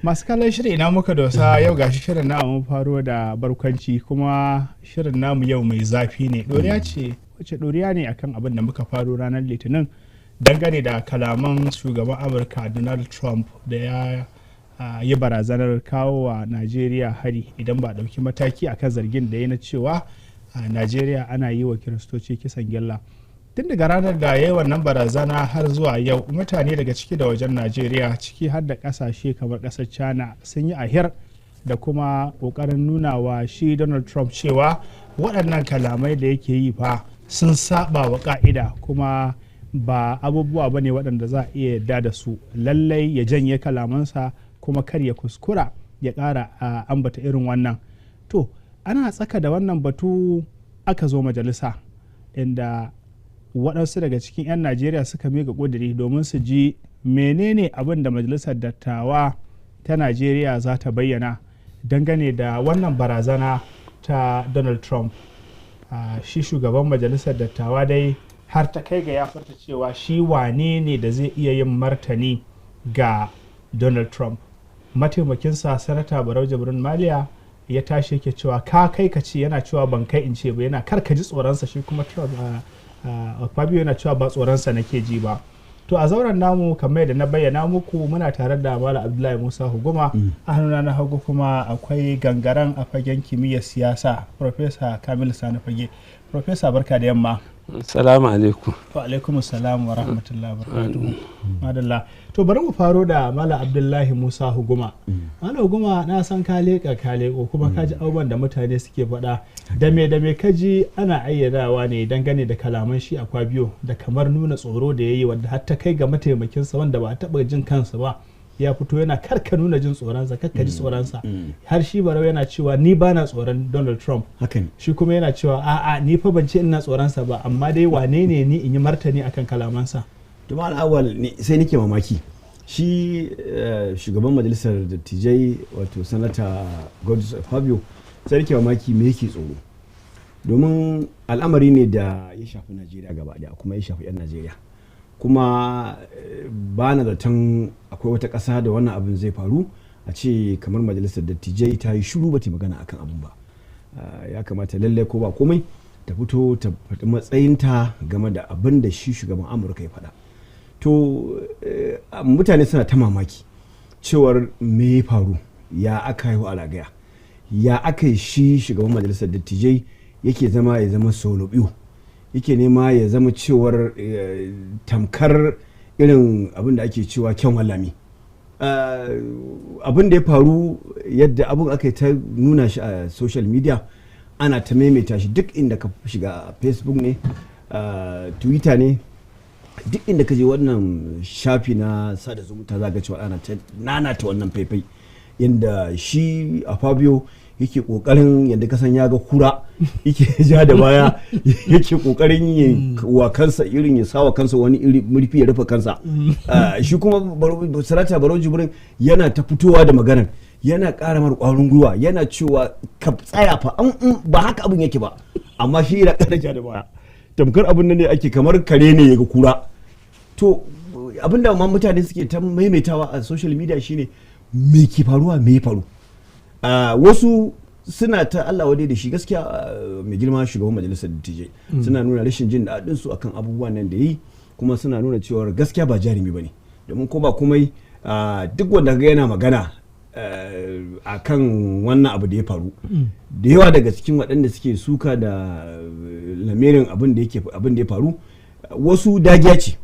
Masu kallon shirin ina muka dosa yau gashi shirin namu faro da barkwanci kuma shirin namu yau mai zafi ne. Ɗoriya ne akan abin da muka faro ranar Litinin dangane da kalaman shugaban Amurka Donald Trump da ya yi barazanar kawo wa Najeriya hari idan ba ɗauki mataki akan zargin da ya na cewa a Najeriya ana yi wa Kiristoci kisan gilla. Tun daga ranar da ya yi wannan barazana har zuwa yau mutane daga ciki da wajen Najeriya ciki har da kasashe kamar kasar China sun yi ahir da kuma kokarin nuna wa shi Donald Trump cewa waɗannan kalamai da yake yi fa sun saba wa ka'ida kuma ba abubuwa bane waɗanda za a iya yarda da su. Lallai ya janye kalamansa kuma kar ya kuskura ya ƙara ambata irin wannan. To ana tsaka da wannan batu aka zo majalisa inda waɗansu daga cikin 'yan Najeriya suka miƙa ƙudiri domin su ji menene abin da majalisar dattawa ta Najeriya za ta bayyana dangane da wannan barazana ta Donald Trump. Shi shugaban majalisar dattawa dai har ta kai ga ya furta cewa shi wane ne da zai iya yin martani ga Donald Trump. Mataimakinsa Sanata Barau Jibrin Maliya ya tashi yake cewa ka kai ka ce, yana cewa ban kai in ce ba, yana kar ka ji tsoronsa. Shi kuma Trump Fabio yana cewa ba tsoronsa nake ji ba. To a zauren namu kamar da na bayyana muku muna tare da Malam Abdullahi Musa Huguma, a hannuna na hagu kuma akwai gangaren a fagen kimiyyar siyasa Professor Kamil Sani Fage. Professor barka da yamma. Assalamu alaikum. Wa alaikum assalam wa rahmatullahi wa barakatuhu. Madalla. To bari mu faro da Malam Abdullahi Musa Huguma. Malam Huguma na san ka leƙa kuma ka ji abubuwan da mutane suke faɗa. Da me ka ji ana ayyadawa ne dangane da kalaman shi a Fabio da kamar nuna tsoro da yayi wanda har ta kai ga mataimakinsa wanda ba a taɓa jin kansa ba ya fito yana karka nuna jin tsoronsa, karka ji tsoronsa. Har shi Barau yana cewa ni bana tsoron Donald Trump. Shi kuma yana cewa a'a ni fa ban ce ina tsoronsa ba amma dai wane ne ni in yi martani akan kalamansa. To mal awal sai nake mamaki. Shi shugaban majalisar dattijai wato sanata Godus Fabio sai nake mamaki me yake tsoro. Domin al'amari ne da ya shafi Najeriya gaba daya kuma ya shafi 'yan Najeriya. Kuma ba na zaton akwai wata ƙasa da wannan abin zai faru a ce kamar majalisar dattijai ta yi shiru ba ta magana akan abin ba. Ya kamata lallai ko ba komai ta fito ta faɗi matsayinta game da abin da shi shugaban Amurka ya faɗa. To mutane suna ta mamaki cewar me ya faru, ya aka yi wa ragaya, ya aka yi shi shugaban majalisar dattijai yake zama ya zama solo biyu, yake nema ya zama cewar tamkar irin abin da ake cewa kyan wallami. Abin da ya faru yadda abin aka ta nuna shi a social media ana ta maimaita shi duk inda ka shiga Facebook ne, Twitter ne, duk inda ka je wannan shafi na sada zumunta za ga cewa ana ta nanata wannan faifai yadda shi a Fabio yake kokarin yadda kasan ya ga kura yake ja da baya yake kokarin yin wa kansa irin ya sawa kansa wani iri murfi ya rufe kansa. Shi kuma Sanata Barau Jibrin yana ta fitowa da maganar, yana ƙara mar ƙwarin gwiwa, yana cewa ka tsaya fa ba haka abin yake ba, amma shi yana ƙara ja da baya tamkar abin nan ne ake kamar kare ne ya ga kura. To abin da ma mutane suke ta maimaitawa a social media shine me ke faruwa, me ya faru. Wasu suna ta Allah wadai da shi gaskiya mai girma shugaban majalisar dattijai suna nuna rashin jin daɗin su akan abubuwan nan da yi, kuma suna nuna cewa gaskiya ba jarumi bane, domin ko ba komai duk wanda ga yana magana akan wannan abu da ya faru da yawa daga cikin waɗanda suke suka da lamirin abin da ya faru wasu dagiya ce,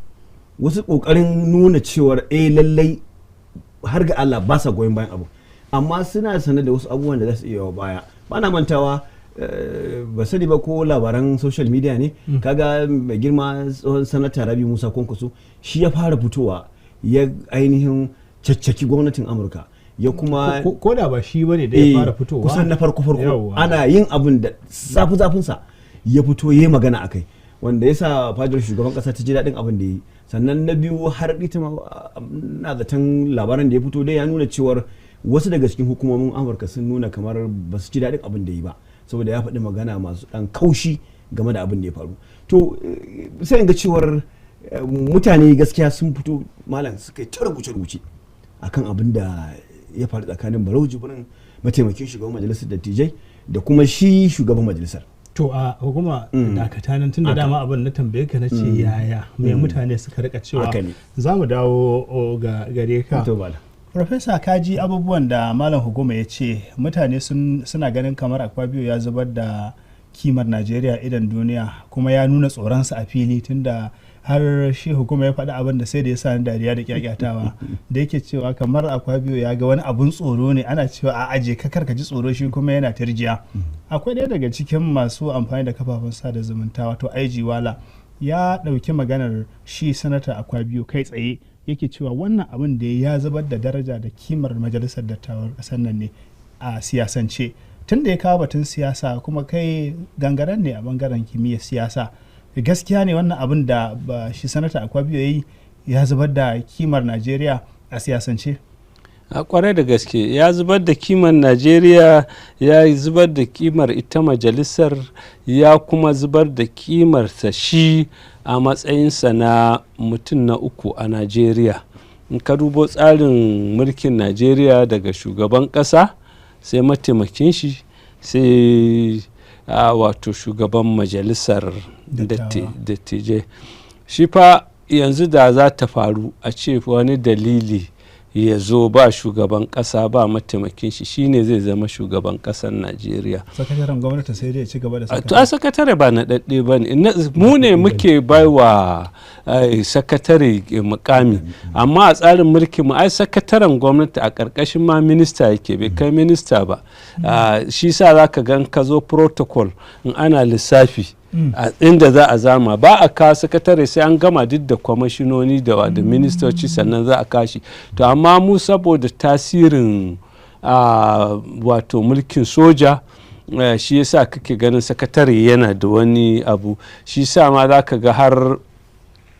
wasu ƙoƙarin nuna cewar lallai har ga Allah ba sa goyon bayan abu, amma suna sanar da wasu abubuwan da za su iya baya. Ba na mantawa ba sani ba ko labaran social media ne, kaga mai girma tsohon sanata Rabi Musa Kwankwaso shi ya fara fitowa ya ainihin caccaki gwamnatin Amurka, ya kuma ko da ba shi bane da ya fara fitowa kusan na farko ana yin abin da zafinsa ya fito ya yi magana akai, wanda ya sa fadar shugaban kasa ta ji daɗin abin da ya yi. Sannan na biyu har ita ma na zaton labaran da ya fito dai ya nuna cewar wasu daga cikin hukumomin Amurka sun nuna kamar ba su ji daɗin abin da yi ba, saboda ya faɗi magana masu ɗan kaushi game da abin da ya faru. To sai ga cewar mutane gaskiya sun fito malam suka yi ta rubuce-rubuce akan abin da ya faru tsakanin Barau Jibrin mataimakin shugaban majalisar dattijai da kuma shi shugaban majalisar. To a hukuma dakata nan tun da dama abin na tambaye ka na ce yaya mai mutane suka rika cewa za mu dawo ga gare ka. Profesa kaji abubuwan da Malam Hukuma ya ce mutane suna ganin kamar Akpabio ya zubar da kimar Najeriya idan duniya kuma ya nuna tsoronsa a fili tunda har shi Hukuma ya faɗi abin da sai da ya sa dariya da kyakyatawa da yake cewa kamar Akpabio ya ga wani abun tsoro ne ana cewa a aje ka ji tsoro shi kuma yana tarjiya. Akwai ɗaya daga cikin masu amfani da kafafen sada zumunta wato IG Wala ya ɗauki maganar shi sanata Akpabio kai tsaye yake cewa wannan abin da ya zubar da daraja da kimar majalisar dattawan ƙasar nan ne a siyasance tun da ya kawo batun siyasa kuma kai gangaren ne a bangaren kimiyyar siyasa gaskiya ne wannan abin da shi sanata Akpabio yayi ya zubar da kimar Najeriya a siyasance. A kwarai da gaske ya zubar da kimar Najeriya, ya zubar da kimar ita majalisar, ya kuma zubar da kimarsa shi a matsayinsa na mutum na uku a Najeriya. In ka dubo tsarin mulkin Najeriya daga shugaban ƙasa sai mataimakin shi sai wato shugaban majalisar dattijai. Shi fa yanzu da za ta faru a ce wani dalili ya zo ba shugaban kasa ba mataimakin shi shine zai zama shugaban kasar Najeriya. Sakataren gwamnati sai dai ya ci gaba da sakatare. Sakatare ba na dadde ba ne. Mu ne muke baiwa sakatare mukami amma a tsarin mulki mu ai sakataren gwamnati a karkashin ma minista yake bai kai minista ba. Shi sa zaka gan ka zo protocol in ana lissafi a inda za a zama ba a kawo sakatare sai an gama duk da kwamashinoni da ministoci sannan za a kashi. To amma mu saboda tasirin wato mulkin soja shi yasa kake ganin sakatare yana da wani abu, shi sa ma za ka ga har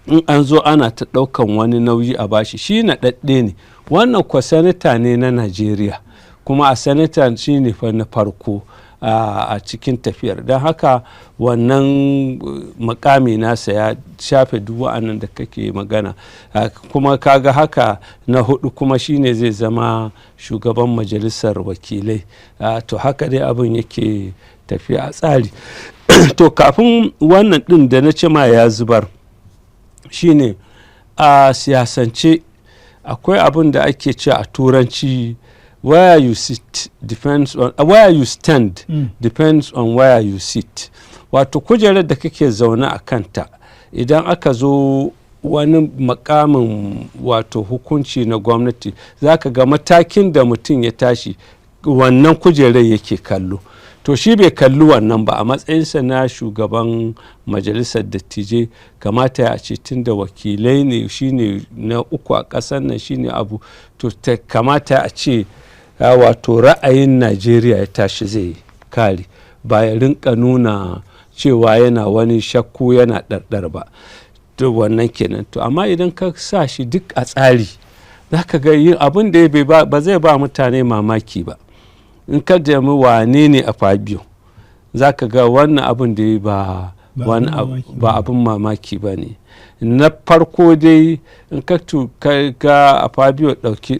in an zo ana ta ɗaukan wani nauyi a bashi, shi na ɗaɗɗe ne. Wannan kwa sanata ne na Najeriya kuma a sanata shi ne fa na farko a cikin tafiyar, don haka wannan makami nasa ya shafe duk wa'annan da kake magana. Kuma kaga haka na hudu kuma shine zai zama shugaban majalisar wakilai. To haka dai abin yake tafiya a tsari. To kafin wannan din da na ce ma ya zubar shine a siyasance akwai abin da ake ce a turanci where you sit depends on where you stand depends on where you sit. Wato kujerar da kake zaune a kanta idan aka zo wani makamin wato hukunci na gwamnati zaka ga matakin da mutum ya tashi wannan kujerar yake kallo. To shi bai kalli wannan ba a matsayinsa na shugaban majalisar dattijai, kamata ya ce tun da wakilai ne shine na uku a ƙasar nan shine abu, to kamata a ce wato ra'ayin Najeriya ya tashi zai kare ba ya rinka nuna cewa yana wani shakku yana ɗarɗar ba. To wannan kenan. To amma idan ka sa shi duk a tsari za ka ga yin abin da ba zai ba mutane mamaki ba. In ka jami wane ne Akpabio za ka ga wannan abin da ba abin mamaki ba ne. Na farko dai in ka ga Akpabio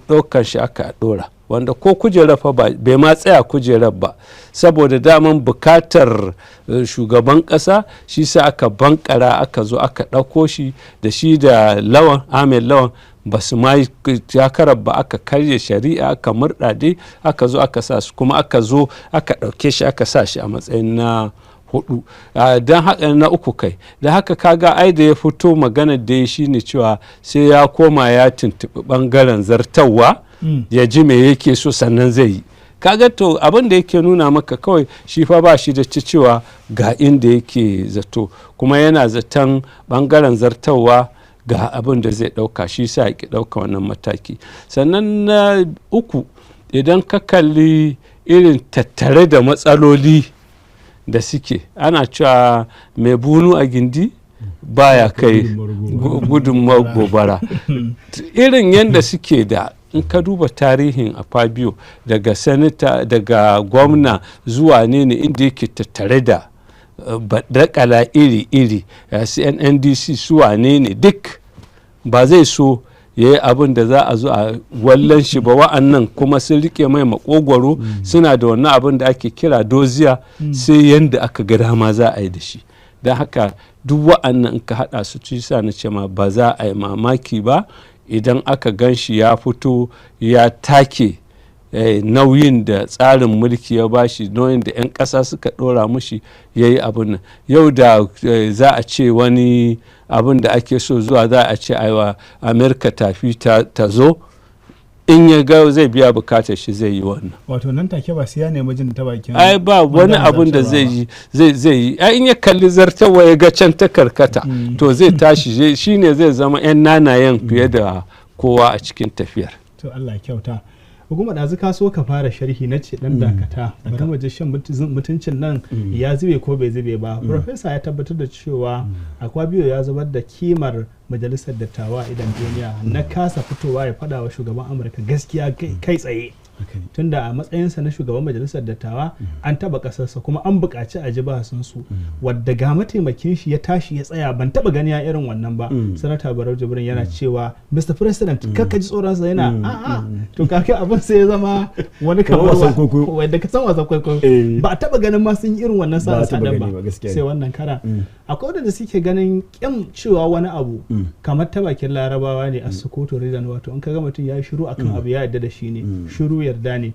ɗaukar shi aka ɗora, wanda ko kujerar fa bai ma tsaya kujerar ba saboda daman bukatar shugaban kasa, shi sa aka bankara aka zo aka ɗauko shi da shi da Ahmed Lawan ba su ma takarar ba, aka karya shari'a aka murɗaɗe aka zo aka sa su, kuma aka zo aka ɗauke shi aka sa shi a matsayin na hudu don haka na uku kai. Da haka kaga ai da ya fito magana da ya shi ne cewa sai ya koma ya tuntuɓi ɓangaren zartawa ya ji me yake so sannan zai yi. Kaga to abin da yake nuna maka kawai shi fa ba shi da cewa ga inda yake zato, kuma yana zaton ɓangaren zartawa ga abin da zai ɗauka, shi sa ya ki ɗauka wannan mataki. Sannan na uku idan ka kalli irin tattare da matsaloli da suke, ana cewa mai bunu a gindi baya kai gudunmawar gobara. Irin yadda suke da, in ka duba tarihin Akpabio daga sanata daga gwamna zuwa ne inda yake tattare da badakala iri-iri, CNNDC su wane ne duk ba zai so ya yi abin da za a zo a wallan shi ba. Wa'annan kuma sun rike mai makogwaro suna da wannan abin da ake kira doziya, sai yanda aka ga dama za a yi da shi. Don haka duk wa'annan in ka haɗa su ci sa na ce ma ba za a yi mamaki ba idan aka gan shi ya fito ya take nauyin da tsarin mulki ya bashi, nauyin da 'yan ƙasa suka ɗora mushi ya yi abin nan. Yau da za a ce wani abin da ake so zuwa za a ce aiwa Amerika tafi ta zo, in ya ga zai biya bukatar shi zai yi wannan. Wato nan take ba sai ya nemi jin ta bakin ai ba wani abin da zai yi ai in ya kalli zartawa ya ga can ta karkata to zai tashi shine zai zama 'yan nanayen fiye da kowa a cikin tafiyar. To Allah kyauta. Hukumar ɗazu ka so ka fara sharhi na ce ɗan dakata bari mu ji shan mutuncin nan ya zube ko bai zube ba. Profesa ya tabbatar da cewa Akpabio ya zubar da kimar majalisar dattawa idan duniya na kasa fitowa ya faɗa wa shugaban Amurka gaskiya kai tsaye. Tunda a matsayinsa na shugaban majalisar dattawa an taba kasarsa kuma an buƙaci a ji bahasinsu wadda ga mataimakin shi ya tashi ya tsaya, ban taba gani ya irin wannan ba. Sanata Barau Jibrin yana cewa Mr. President kakka ji tsoronsa yana a'a to kake abin sai ya zama wani kamar wadda ka san wasan kwaikwayo ba a taba ganin ma sun yi irin wannan sa'a ba sai wannan kara. Akwai wadanda suke ganin kyan cewa wani abu kamar ta bakin Larabawa ne a Sokoto Ridan, wato in ka ga mutum ya yi shiru akan abu ya yarda da shi ne, shiru yarda ne.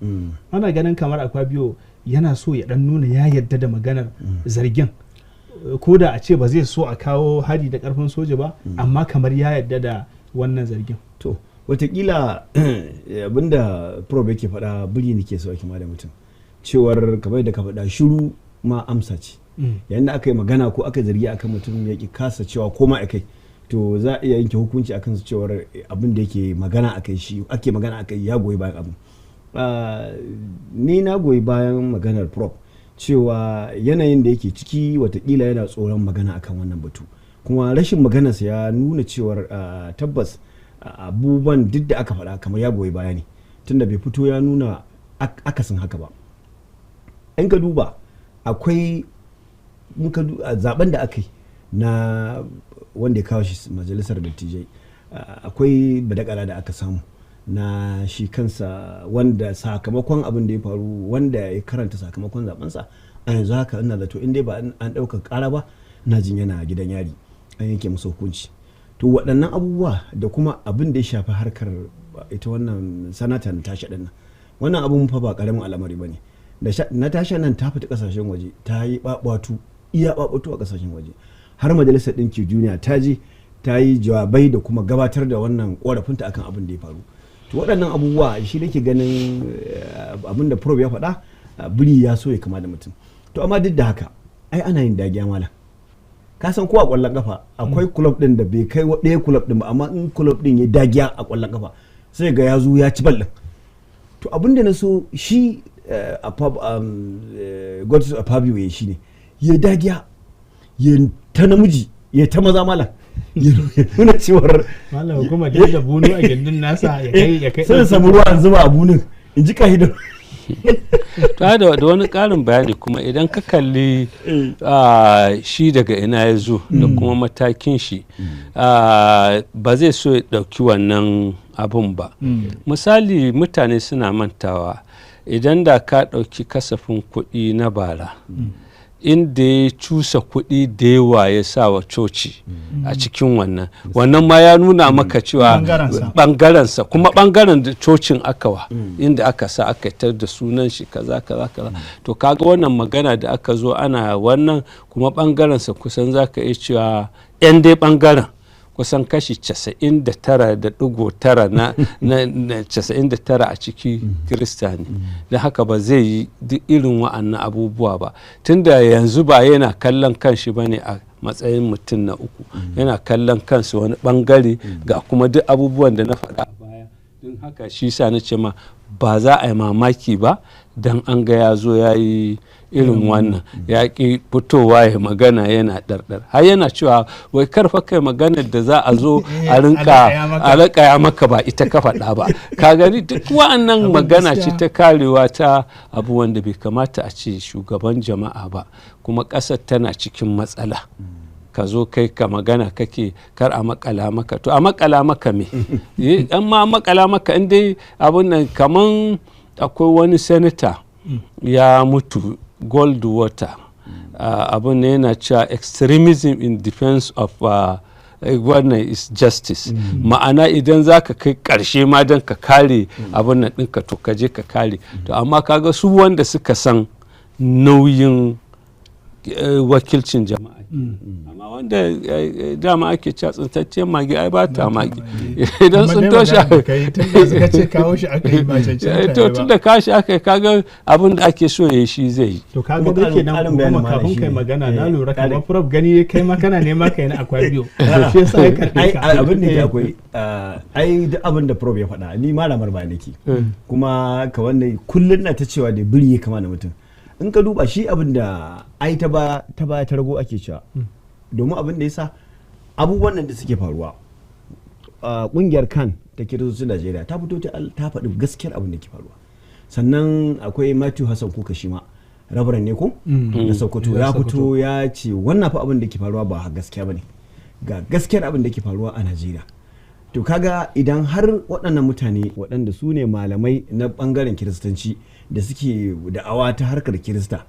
Ana ganin kamar Akpabio yana so ya dan nuna ya yarda da maganar zargin, ko da a ce ba zai so a kawo hari da karfin soja ba, amma kamar ya yarda da wannan zargin. To watakila abinda probe yake faɗa biri ne ke so ake ma da mutum cewar kamar da ka faɗa shiru ma amsa ce. Yayin da aka yi magana ko aka zargi akan mutum ya ki kasa cewa koma akai, to za a iya yanke hukunci akan su cewar abin da yake magana akai shi ake magana akai ya goyi bayan abin. Ni na goyi bayan maganar prop cewa yanayin da yake ciki watakila yana tsoron magana akan wannan batu, kuma rashin maganarsa ya nuna cewar tabbas abubuwan duk da aka faɗa kamar ya goyi baya ne, tunda bai fito ya nuna akasin haka ba. In ka duba akwai zaben da aka yi na wanda ya kawo shi majalisar dattijai, akwai badakala da aka samu na shi kansa wanda sakamakon abin da ya faru, wanda ya karanta sakamakon zabensa a yanzu haka ina zato in dai ba an ɗaukar ƙara ba na jin yana gidan yari an yanke masa hukunci. To waɗannan abubuwa da kuma abin da ya shafi harkar ita wannan sanata Natasha ɗin nan, wannan abun fa ba ƙaramin al'amari ba ne. Da Natasha nan ta fita ƙasashen waje ta yi ɓaɓatu iya ɓaɓatu a ƙasashen waje, har majalisar ɗinkin duniya ta je ta yi jawabai da kuma gabatar da wannan ƙorafinta akan abin da ya faru. To waɗannan abubuwa shi nake ganin abin da probe ya faɗa biri ya so ya kama da mutum. To amma duk da haka ai ana yin dagiya malam, ka san ko a ƙwallon kafa akwai club ɗin da bai kai ɗaya club ɗin ba, amma in club ɗin ya dagiya a ƙwallon kafa sai ga ya zo ya ci ballin. To abin da na so shi Godson Akpabio ya shi ne ya dagiya ya ta namiji ya ta maza malam ya nuna cewar malam kuma da bunu a gindin nasa ya kai sai samu ruwa an zuba a bunin in ji kahidar. Ta da wani ƙarin bayani kuma idan ka kalli shi daga ina ya zo da kuma matakin shi ba zai so ya ɗauki wannan abun ba. Misali mutane suna mantawa idan da ka ɗauki kasafin kuɗi na bara inda ya cusa kuɗi da yawa ya sa wa coci a cikin wannan ma ya nuna maka cewa ɓangarensa kuma ɓangaren da cocin akawa inda aka sa aka tar da sunan shi kaza to kaga wannan magana da aka zo ana wannan kuma ɓangarensa kusan za ka iya cewa 'yan dai ɓangaren kusan kashi 99.9 na 99 a ciki Kirista ne. Da haka ba zai yi duk irin wa'annan abubuwa ba, tunda yanzu ba yana kallon kanshi ba ne a matsayin mutum na uku, yana kallon kansu wani bangare ga kuma duk abubuwan da na faɗa a baya. Don haka shi sa na ce ma ba za a yi mamaki ba don an ga ya zo ya yi irin wannan ya ƙi fitowa ya magana yana ɗarɗar, har yana cewa wai karfa kai magana da za a zo a rinka alaƙaya maka ba ita ka faɗa ba. Ka gani duk wa'annan magana ce ta karewa ta abu wanda bai kamata a ce shugaban jama'a ba, kuma ƙasar tana cikin matsala. ka zo kai ka magana kake kar a makala maka to a makala maka me amma makala maka in dai abun nan kaman akwai wani senator ya mutu Goldwater abun ne yana cewa extremism in defense of wannan is justice ma'ana idan za ka kai karshe ma don ka kare abun nan ɗinka to ka je ka kare to amma kaga su wanda suka san nauyin wakilcin jama'a amma wanda dama ake cewa tsintacciyar magi ai ba ta magi idan sun toshe suka ce kawo shi aka yi ba cancanta to tun da kawo shi aka yi kaga abin da ake so ya shi zai yi to kaga da ke nan kuma kafin kai magana na lura kamar prof gani kai makana ne maka yana akwai biyo shi yasa ya karɓe ka abin da ke akwai ai duk abin da prof ya faɗa ni malamar ba nake kuma ka wannan kullun na ta cewa da biri ya kama da mutum in ka duba shi abin da ai ta ba ta rago ake cewa domin abin da ya sa abubuwan da suke faruwa kungiyar kan ta kiristocin Najeriya ta fito ta faɗi gaskiyar abin da ke faruwa sannan akwai Matthew Hassan kuka shi ma rabaran ne ko na Sokoto ya fito ya ce wannan fa abin da ke faruwa ba gaskiya bane ga gaskiyar abin da ke faruwa a Najeriya to kaga idan har waɗannan mutane waɗanda su ne malamai na ɓangaren kiristanci da suke da'awa ta harkar kirista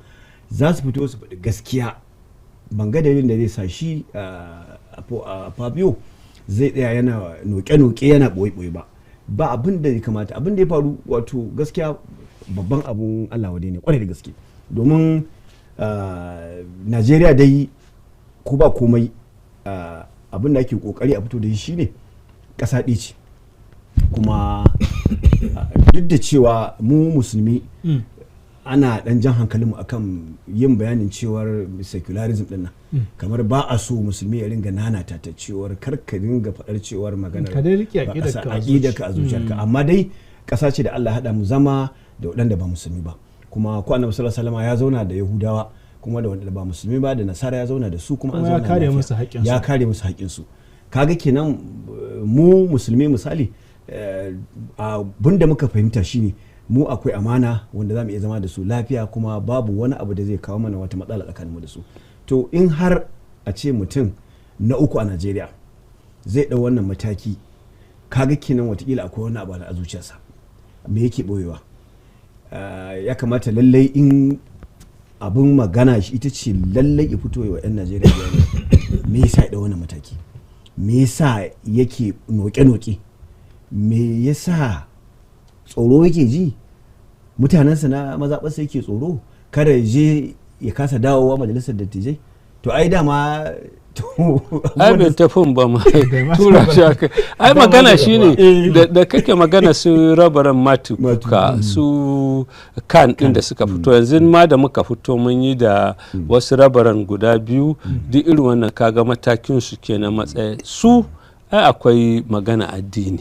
za su fito su faɗi gaskiya ban ga dalilin da zai sa shi a Fabio zai tsaya yana noke-noke yana ɓoye-ɓoye ba abin da ya kamata abin da ya faru wato gaskiya babban abun Allah wadai ne kwarai da gaske domin Najeriya dai ko ba komai abin da ake kokari a fito da shi ne ƙasa ɗaya ce kuma duk da cewa mu musulmi ana ɗan jan hankalinmu akan yin bayanin cewar secularism ɗin nan kamar ba a so musulmi ya ringa nanata ta cewar karka ringa faɗar cewar maganar aƙidarka a zuciyarka amma dai ƙasa ce da Allah haɗa mu zama da waɗanda ba musulmi ba kuma ko annabi sallallahu alaihi wasallam ya zauna da Yahudawa kuma da wanda ba musulmi ba da Nasara ya zauna da su kuma an zauna ya kare musu haƙƙinsu kaga kenan mu musulmi misali abin da muka fahimta shine mu akwai amana wanda za mu iya zama da su lafiya kuma babu wani abu da zai kawo mana wata matsala tsakanin mu da su to in har a ce mutum na uku a Najeriya zai ɗau wannan mataki kaga kenan watakila akwai wani abu a zuciyarsa me yake boyewa ya kamata lallai in abin magana shi ita ce lallai ya fito wa 'yan Najeriya me yasa ya ɗau wannan mataki me yasa yake noke-noke me yasa tsoro yake ji mutanensa na mazaɓarsa yake tsoro kada ya je ya kasa dawowa majalisar dattijai to ai dama ai bai tafin ba ma tura shi aka ai magana shine da kake magana su rabaran matuka su kan din da suka fito yanzu ma da muka fito mun yi da wasu rabaran guda biyu duk irin wannan kaga matakin su kenan matsayi su ai akwai magana addini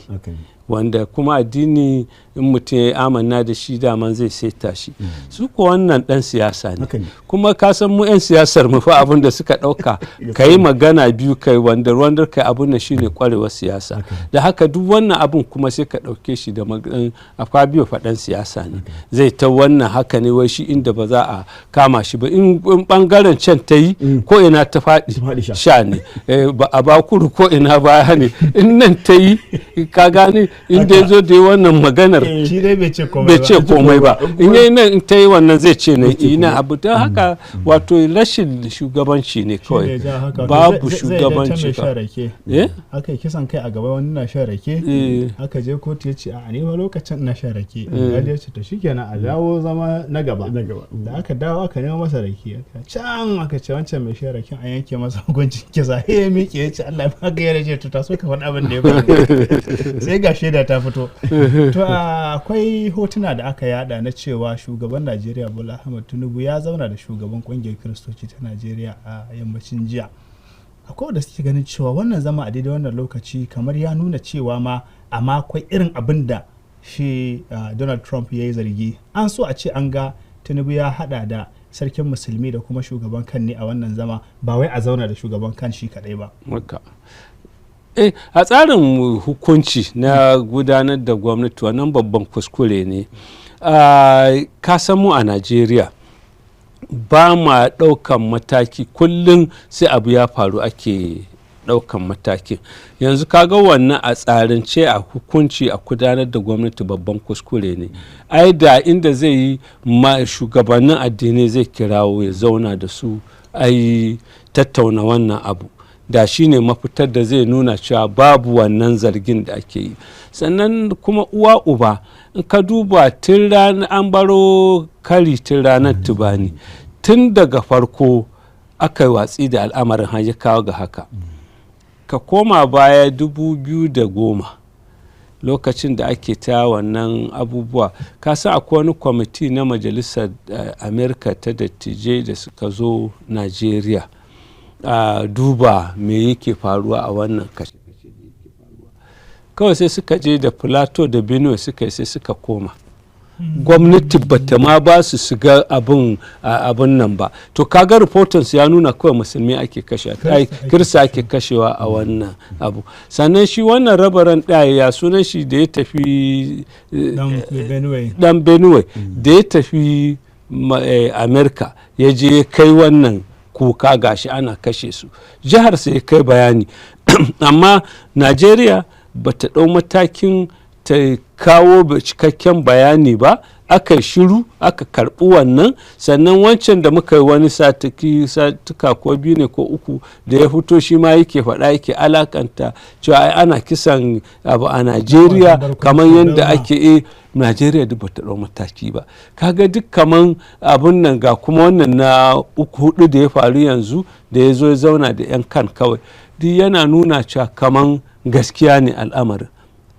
wanda kuma addini in mutum ya amanna da shi daman zai saita shi su ko wannan dan siyasa ne kuma ka san mu 'yan siyasar mu fa abin da suka dauka kai magana biyu kai wandar kai abin da shine kwarewar siyasa da haka duk wannan abin kuma sai ka dauke shi da akwai biyu faɗan siyasa ne zai ta wannan haka ne wai shi inda ba za a kama shi ba in bangaren can ta yi ko ina ta faɗi sha ne ba a bakuru ko ina baya ne in nan ta yi ka gane inda ya zo da wannan maganar shi dai bai ce komai ba in yi nan ta yi wannan zai ce na ina abu don haka wato rashin shugabanci ne kawai babu shugabanci ba aka yi kisan kai a gaba wani na shan rake aka je kotu ya ce a ne lokacin na shan rake ya ce to shikenan a dawo zama na gaba da aka dawo aka nemo masa rake can aka ce wancan mai shan raken an yanke masa hukuncin kisa ya miƙe ya ce Allah ya baka ya rage to taso ka faɗi abin da ya faru sai ga shaida ta fito to akwai hotuna da aka yada na cewa shugaban Najeriya Bola Ahmed Tinubu ya zauna da shugaban kungiyar Kiristoci ta Najeriya a yammacin jiya akwai da suke ganin cewa wannan zama a daidai wannan lokaci kamar ya nuna cewa ma amma akwai irin abin da shi Donald Trump ya yi zargi an so a ce an ga Tinubu ya hada da sarkin musulmi da kuma shugaban kan ne a wannan zama ba wai a zauna da shugaban kan shi kadai ba a tsarin hukunci na gudanar da gwamnati wannan babban kuskure ne ka san mu a Najeriya ba ma ɗaukan mataki, kullum sai abu ya faru ake ɗaukan matakin. Yanzu kaga wannan a tsarance a hukunci a gudanar da gwamnati babban kuskure ne. Ai da inda zai yi shugabannin addinai zai kirawo ya zauna da su ai tattauna wannan abu, da shi ne mafitar da zai nuna cewa babu wannan zargin da ake yi. Sannan kuma uwa uba, in ka duba tun ranar an baro kari tun ranar tubani, tun daga farko aka yi watsi da al'amarin har ya kawo ga haka. Ka koma baya 2010 lokacin da ake ta wannan abubuwa, ka san akwai wani kwamiti na majalisar Amerika ta dattijai da suka zo Najeriya duba me yake faruwa a wannan kashe-kashe da yake faruwa. Kawai sai suka je da Plateau da Benue suka yi sai suka koma. Gwamnati bata ma ba su shiga abin nan ba. To kaga reporters ya nuna kawai musulmi ake kashe, kirista ake kashewa a wannan abu. Sannan shi wannan rabaran ɗaya ya sunan shi da ya tafi dan Benue da ya tafi Amerika ya je kai wannan kuka gashi ana kashe su, jihar sai kai bayani amma Najeriya bata ɗau matakin ta kawo cikakken bayani ba, aka shiru aka karɓi wannan. Sannan wancan da muka yi wani satuka ko 2 ne ko 3 da ya fito shi ma yake faɗa yake alakanta cewa ai ana kisan abu a Najeriya kamar yadda ake Najeriya duk bata ɗau mataki ba. Kaga duk kaman abun nan ga kuma wannan na 3-4 da ya faru yanzu da ya zo ya zauna da 'yan kan kawai, duk yana nuna cewa kaman gaskiya ne al'amarin.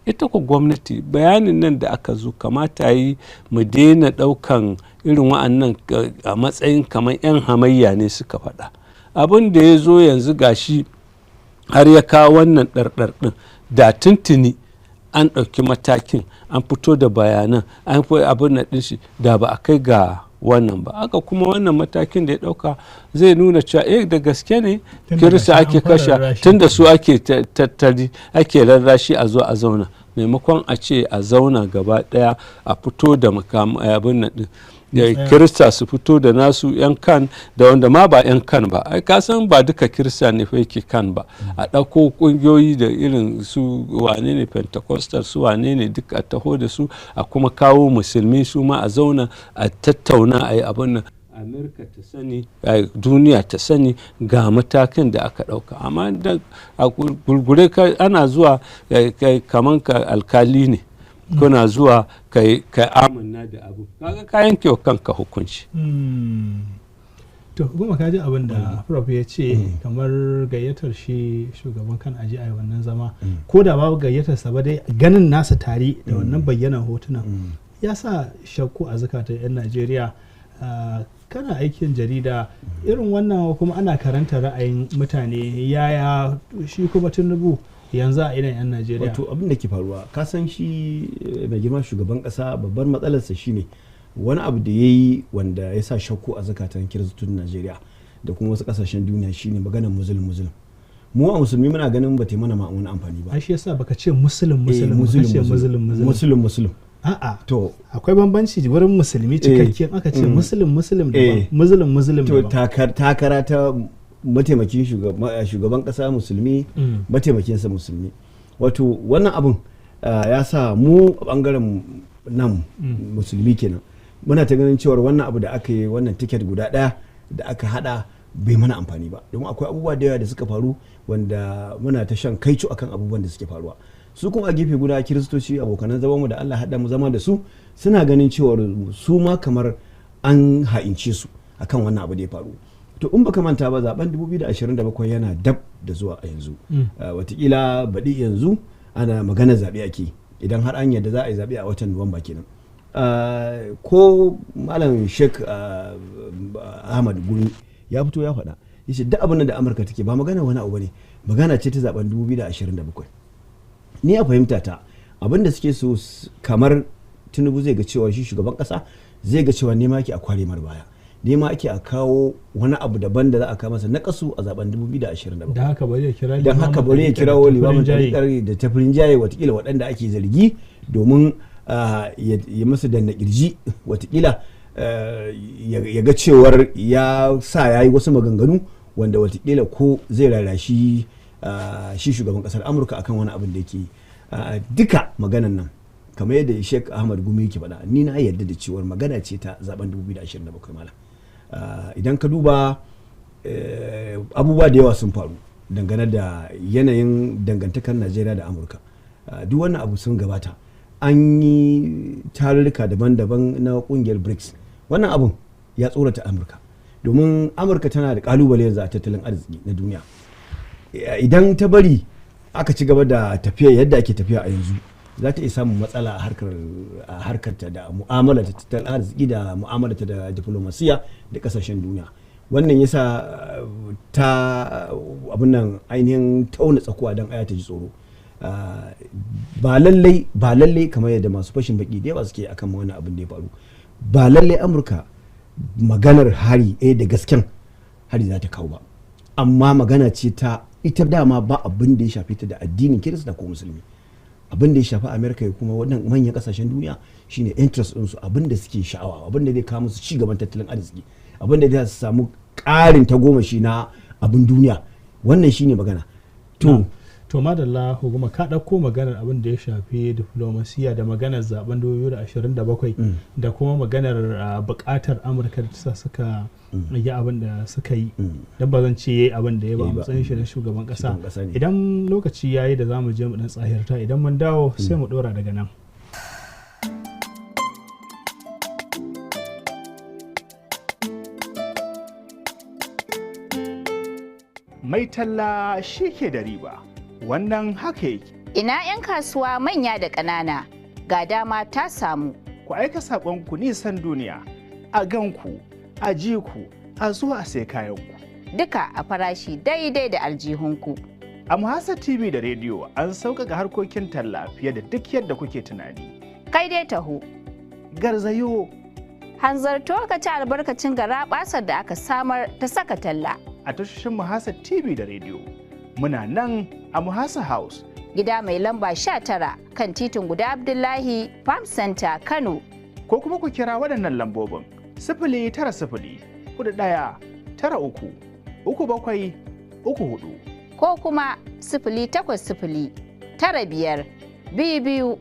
Ita ko gwamnati bayanin nan da aka zo kamata yi mu daina ɗaukan irin wa'annan a matsayin kamar 'yan hamayya ne suka faɗa. Abin da ya zo yanzu gashi har ya kawo wannan ɗarɗar ɗin, da tuntuni an ɗauki matakin an fito da bayanan an fi abin na ɗin shi da ba a kai ga wannan ba. Aka kuma wannan matakin da ya ɗauka zai nuna cewa da gaske ne kirista ake kashe, tun da su ake tattali ake rarrashi a zo a zauna, maimakon a ce a zauna gaba ɗaya a fito da abin na ɗin. Kirista su fito da nasu 'yan kan da wanda ma ba 'yan kan ba. Ai ka san ba duka kirista ne fa yake kan ba, a ɗauko ƙungiyoyi da irin su wane ne Pentecostal su wane ne duk a taho da su, a kuma kawo musulmi su ma a zauna a tattauna a yi abin nan. Amerika ta sani, duniya ta sani ga matakin da aka ɗauka. Amma a gurgure ana zuwa kaman ka alkali ne, kuna zuwa kai amanna da abu, kaga ka yanke wa kanka hukunci. To kuma ka ji abin da prof ya ce, kamar gayyatar shi shugaban kan aji a wannan zama, ko da babu gayyatarsa ba dai ganin nasa tare da wannan bayyana hotunan ya sa shakku a zukatan 'yan Najeriya. Kana aikin jarida irin wannan kuma ana karanta ra'ayin mutane, yaya shi kuma Tinubu yanzu a idan 'yan Najeriya? Wato abin da ke faruwa, ka san shi mai girma shugaban kasa babbar matsalarsa shine wani abu da ya yi wanda ya sa shakku a zakatan kiristocin Najeriya da kuma wasu kasashen duniya shine maganar muslim. Mu a musulmi muna ganin ba ta mana wani amfani ba. Ai shi yasa baka ce muslim a'a to akwai bambanci wurin musulmi cikakken aka ce muslim da muslim to takara ta mataimakin shugaban kasa musulmi, mataimakinsa musulmi. Wato wannan abun ya sa mu a bangaren nan musulmi kenan muna ta ganin cewar wannan abu da aka yi, wannan tiket guda ɗaya da aka hada bai mana amfani ba, domin akwai abubuwa da yawa da suka faru wanda muna ta shan kaicu akan abubuwan da suke faruwa. Su kuma a gefe guda kiristoci abokanan zaman mu da Allah haɗa mu zama da su suna ganin cewar su ma kamar an ha'ince su akan wannan abu da ya faru. To in baka manta ba, zaben 2027 yana dab da zuwa a yanzu. Watakila baɗi yanzu ana magana zaɓe ake, idan har an yadda za a yi zaɓe a watan Nuwamba kenan. Ko Malam Sheikh Ahmad Gumi ya fito ya faɗa, yace duk abin da Amurka take ba magana wani abu ne, magana ce ta zaben 2027. Ni a fahimta ta abin da suke so kamar Tinubu zai ga cewa shi shugaban kasa zai ga cewa nema ake a kware mar baya, nema ake a kawo wani abu daban da za a kawo masa na kasu a zaben 2027. Da haka bari ya kira limamin tarikar da tafirin jaye watakila waɗanda ake zargi domin ya masu danna kirji watakila ya ga cewar ya sa ya yi wasu maganganu wanda watakila ko zai rarashi shi shugaban kasar amurka akan wani abin da yake duka maganan nan kamar yadda Sheikh Ahmad Gumi yake faɗa, ni na yarda da cewar magana ce ta zaben 2027 malam. Idan ka duba abubuwa da yawa sun faru dangane da yanayin dangantakar Najeriya da Amurka. Duk wannan abu sun gabata, an yi tarurruka daban-daban na kungiyar BRICS. Wannan abun ya tsorata Amurka, domin Amurka tana da kalubale yanzu a tattalin arziki na duniya. Idan ta bari aka ci gaba da tafiya yadda ake tafiya a yanzu, za ta iya samun matsala a harkarta da mu'amala ta tattalin arziki da mu'amala ta da diplomasiya da kasashen duniya. Wannan yasa ta abin nan ainihin tauna tsakuwa don aya ta ji tsoro. Ba lallai kamar yadda masu fashin baki da yawa suke akan wani abin da ya faru, ba lallai Amurka maganar hari da gasken hari za ta kawo ba, amma magana ce ta ita dama ba abin da ya shafi ta da addinin Kirista ko Musulmi. Abin da ya shafi Amerika kuma wannan manyan kasashen duniya shine interest ɗinsu, abin da suke sha'awa, abin da zai kawo musu ci gaban tattalin arziki, abin da zai samu ƙarin tagomashi na abin duniya. Wannan shine magana. To madalla hukuma ka ɗauko maganar abin da ya shafi diplomasiya da maganar zaben 2027 da kuma maganar buƙatar Amurka da ta suka yi abin da suka yi, don ba zan ce yayi abin da ya ba matsayin shi na shugaban ƙasa. Idan lokaci yayi da zamu je mu dan tsahirta, idan mun dawo sai mu ɗora daga nan. Mai talla shi ke da riba. Wannan haka yake. Ina 'yan kasuwa manya da ƙanana, ga dama ta samu. Ku aika saƙonku nisan duniya, a ganku, a ji ku, a zuwa sai kayanku. Duka a farashi daidai da aljihunku. A Muhasa TV da rediyo an sauƙaƙa harkokin talla fiye da duk yadda kuke tunani. Kai dai taho. Garzayo. Hanzarto ka ci albarkacin garaɓasar da aka samar ta saka talla. A tashoshin Muhasa TV da rediyo. Muna nan a Muhasa House. Gida mai lamba 19 kan titin Guda Abdullahi Farm Center Kano. Ko kuma ku kira waɗannan lambobin 090 41 93 3734 ko kuma 080 95 22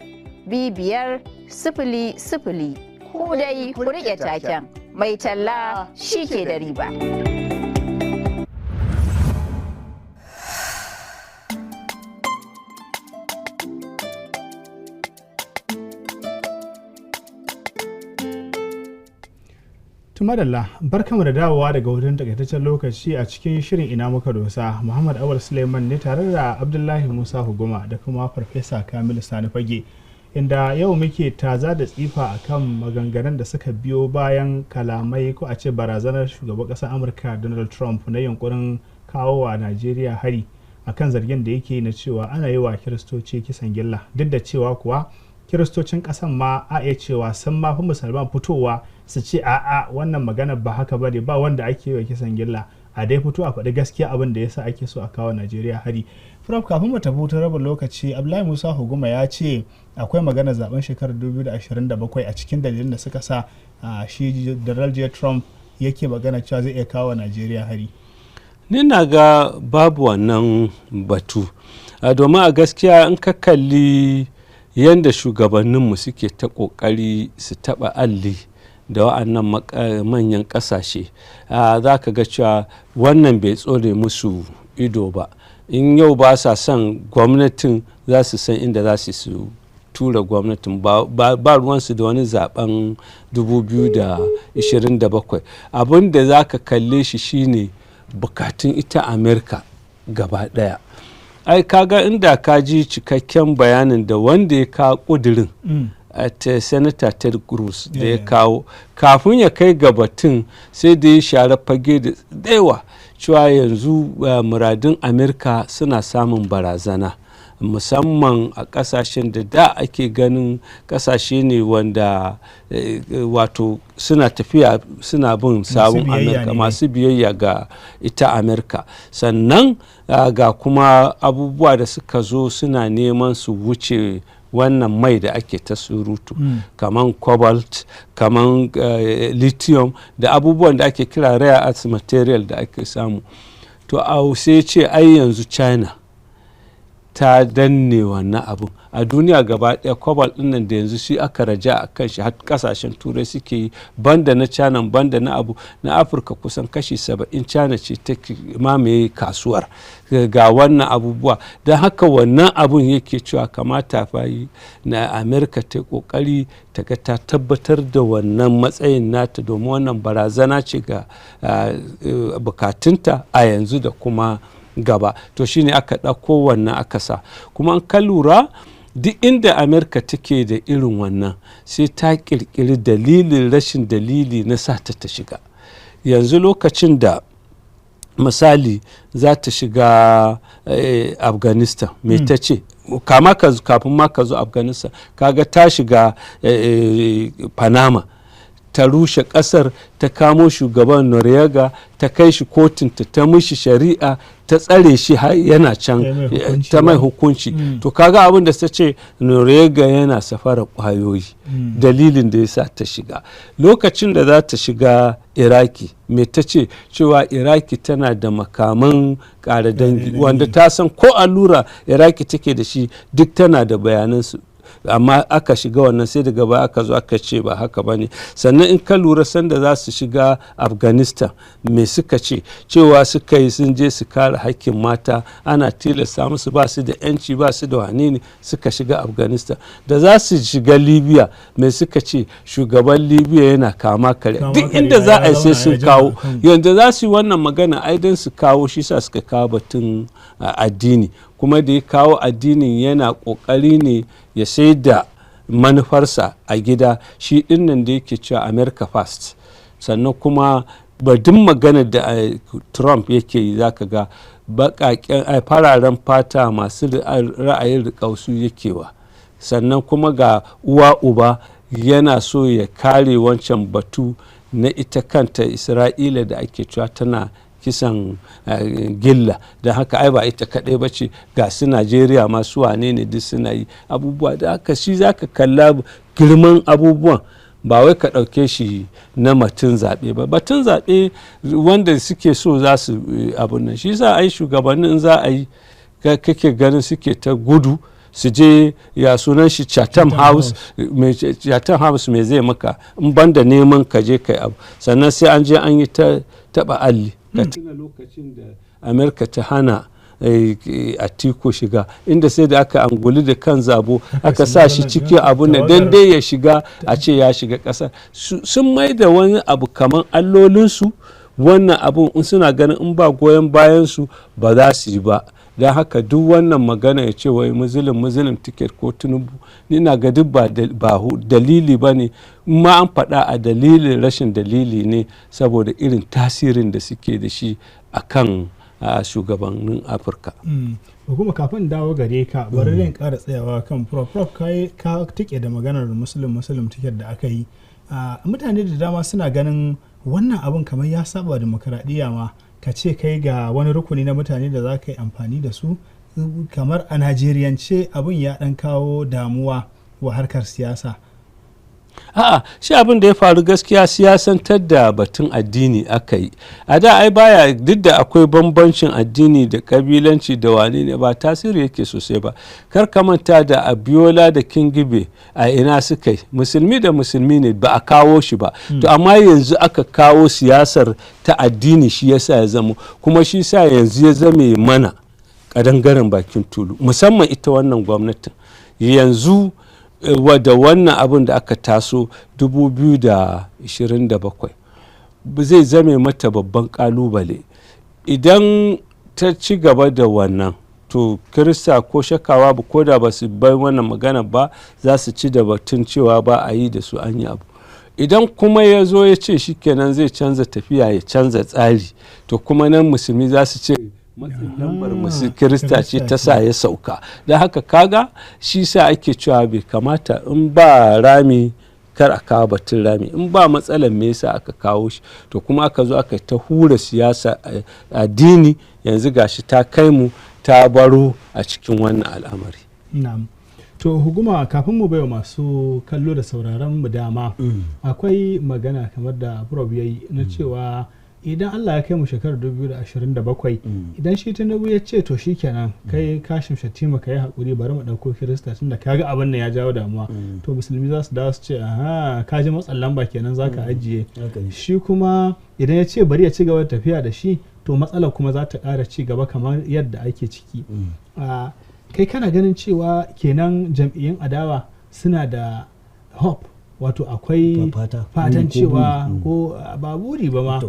55 00. Ku dai ku riƙe taken mai talla shi ke da riba. Tumadalla, barkamu da dawowa daga hutun takaitaccen lokaci a cikin shirin ina muka dosa. Muhammad Awal Suleiman ne tare da Abdullahi Musa Huguma da kuma Farfesa Kamilu Sani Fage, inda yau muke taza da tsifa akan maganganun da suka biyo bayan kalamai ko a ce barazanar shugaban ƙasar Amurka Donald Trump na yunkurin kawo wa Najeriya hari akan zargin da yake na cewa ana yi wa Kiristoci kisan gilla, duk da cewa kuwa Kiristocin ƙasan ma a iya cewa sun ma fi musulman fitowa su ce a'a wannan magana ba haka bane, ba wanda ake yi wa kisan gilla, a dai fito a faɗi gaskiya abin da yasa ake so a kawo Najeriya hari. Prof, kafin mu tafi ta rabin lokaci, Abdullahi Musa Huguma ya ce akwai magana zaben shekarar 2027 a cikin dalilin da suka sa shi Donald J. Trump yake magana cewa zai iya kawo Najeriya hari. Ni na ga babu wannan batu, domin a gaskiya in ka kalli yadda shugabanninmu suke ta ƙoƙari su taɓa alli da wa'annan manyan ƙasashe, za ka ga cewa wannan bai tsore musu ido ba. In yau ba sa son gwamnatin, za su san inda za su tura gwamnatin, ba ruwansu da wani zaben 2027. Abin da za ka kalle shi shine bukatun ita Amerika gaba ɗaya. Ai kaga inda ka ji cikakken bayanin da wanda ya kawo kudirin at Senator Ted Cruz da ya kawo, kafin ya kai ga batun sai da ya share fage da yawa cewa yanzu muradun Amerika suna samun barazana, musamman a kasashen da ake ganin kasashe ne wanda wato suna tafiya suna bin sawun Amerika, masu biyayya ga ita Amerika. Sannan ga kuma abubuwa da suka zo suna neman su wuce wannan mai da ake ta surutu kaman cobalt, kaman lithium da abubuwan da ake kira rare earth material da ake samu. To sai ce ai yanzu China ta danne wannan abun a duniya gaba ɗaya. Cobalt ɗin nan da yanzu shi aka raja a kan shi har kasashen turai suke yi, banda na China banda na abu na Afirka kusan kashi 70 China ce ta mamaye kasuwar ga wannan abubuwa. Don haka wannan abun yake cewa kamata fa na Amerika ta kokari ta ga ta tabbatar da wannan matsayin nata, domin wannan barazana ce ga bukatunta a yanzu da kuma gaba. To shine aka ɗauko wannan aka sa. Kuma an ka lura duk inda Amerika take da irin wannan sai ta ƙirƙiri dalilin rashin dalili na sa ta shiga. Yanzu lokacin da misali za ta shiga Afghanistan me ta ce kafin ma ka zo Afghanistan kaga ta shiga Panama, ta rushe kasar, ta kamo shugaban Noriega, ta kai shi kotunta, ta mishi shari'a, ta tsare shi yana can, ta mai hukunci. To kaga abin da ta ce Noriega yana safarar kwayoyi, dalilin da ya sa ta shiga. Lokacin da za ta shiga Iraki me ta ce cewa Iraki tana da makaman ƙara dangi wanda ta san ko allura Iraki take da shi duk tana da bayanansu, amma aka shiga wannan sai daga baya aka zo aka ce ba haka ba ne. Sannan in ka lura sanda za su shiga Afghanistan me suka ce cewa suka yi sun je su kare hakkin mata, ana tilasta musu, ba su da yanci, ba su da wane ne, suka shiga Afghanistan. Da za su shiga Libya me suka ce shugaban Libya yana kama kare, duk inda za a yi sai sun kawo. Yanda za su yi wannan magana ai don su kawo, shi sa suka kawo batun addini. Kuma da ya kawo addinin yana kokari ne ya sai da manufarsa a gida, shi dinnan da yake cewa America first. Sannan kuma badin magana da Trump yake yi zaka ga baƙaƙen fararen fata masu ra'ayin riƙausu yakewa. Sannan kuma ga uwa uba yana so ya kare wancan batu na ita kanta Isra'ila da ake cewa tana kisan gilla. Da haka ai ba ita kaɗai ba ce, ga su Najeriya masu wane ne duk suna yi abubuwa. Da haka shi za ka kalla girman abubuwan, ba wai ka ɗauke shi na batun zaɓe ba. Batun zaɓe wanda suke so za su abun nan, shi za a yi shugabannin za a yi kake ganin suke ta gudu su je ya sunan shi Chatham House mai zai maka in banda neman ka je kai abu. Sannan sai an je an yi ta taɓa alli. Ka tuna lokacin da Amerika ta hana Atiku shiga, inda sai da aka anguli da kan zabo aka sa shi cikin abu ne don dai ya shiga a ce ya shiga ƙasar. Sun mai da wani abu kamar allolinsu. Wannan abun in suna ganin in ba goyon bayansu ba za su yi ba. Don haka duk wannan magana ya ce wai muslim ticket ko Tinubu, ni na ga duk ba dalili ba ne, ma an faɗa a dalilin rashin dalili ne saboda irin tasirin da suke da shi a kan shugabannin Afirka. Kuma kafin dawo gare ka bari zan ƙara tsayawa kan prof ka tike da maganar muslim ticket da aka yi. Mutane da dama suna ganin wannan abin kamar ya saba demokradiyya ma, ka ce kai ga wani rukuni na mutane da za ka yi amfani da su, kamar a Najeriyance abin ya ɗan kawo damuwa wa harkar siyasa. A'a, shi abin da ya faru gaskiya siyasantar da batun addini aka yi. A da ai baya, duk da akwai bambancin addini da kabilanci da wane ne, ba tasiri yake sosai ba. Kar ka manta da Abiola da Kingibe a ina suka yi, musulmi da musulmi ne, ba a kawo shi ba. To amma yanzu aka kawo siyasar ta addini, shi yasa ya zamo, kuma shi sa yanzu ya zame mana kadangaren bakin tulu, musamman ita wannan gwamnatin yanzu da wannan abin da aka taso 2027 zai zame mata babban kalubale. Idan ta ci gaba da wannan, to Kirista ko shakawa ba, ko da ba su bai wannan magana ba, za su ci da batun cewa ba a yi da su an yi abu. Idan kuma ya zo ya ce shikenan zai canza tafiya, ya canza tsari, to kuma nan musulmi za su ce matsin lambar musu Kirista ce ta sa ya sauka. Da haka kaga shi sa ake cewa bai kamata, in ba rami kar a kawo batun rami, in ba matsalar me yasa aka kawo shi. To kuma aka zo aka ta hura siyasa addini, yanzu gashi ta kai mu ta baro a cikin wannan al'amari. Na'am. to hukuma kafin mu baiwa masu kallo da sauraron mu dama akwai magana kamar da prof yayi na cewa idan Allah ya kai mu shekarar 2027 idan shi Tinubu ya ce to shikenan kai Kashim Shattima kai hakuri bari mu dauko Kirista tunda kaga abin nan ya jawo damuwa to musulmi za su dawo su ce aha ka ji matsan lamba kenan zaka ajiye shi kuma idan ya ce bari ya ci gaba da tafiya da shi to matsalar kuma za ta ƙara ci gaba kamar yadda ake ciki kai kana ganin cewa kenan jam'iyyun adawa suna da hope wato akwai fatan cewa ko ba buri ba ma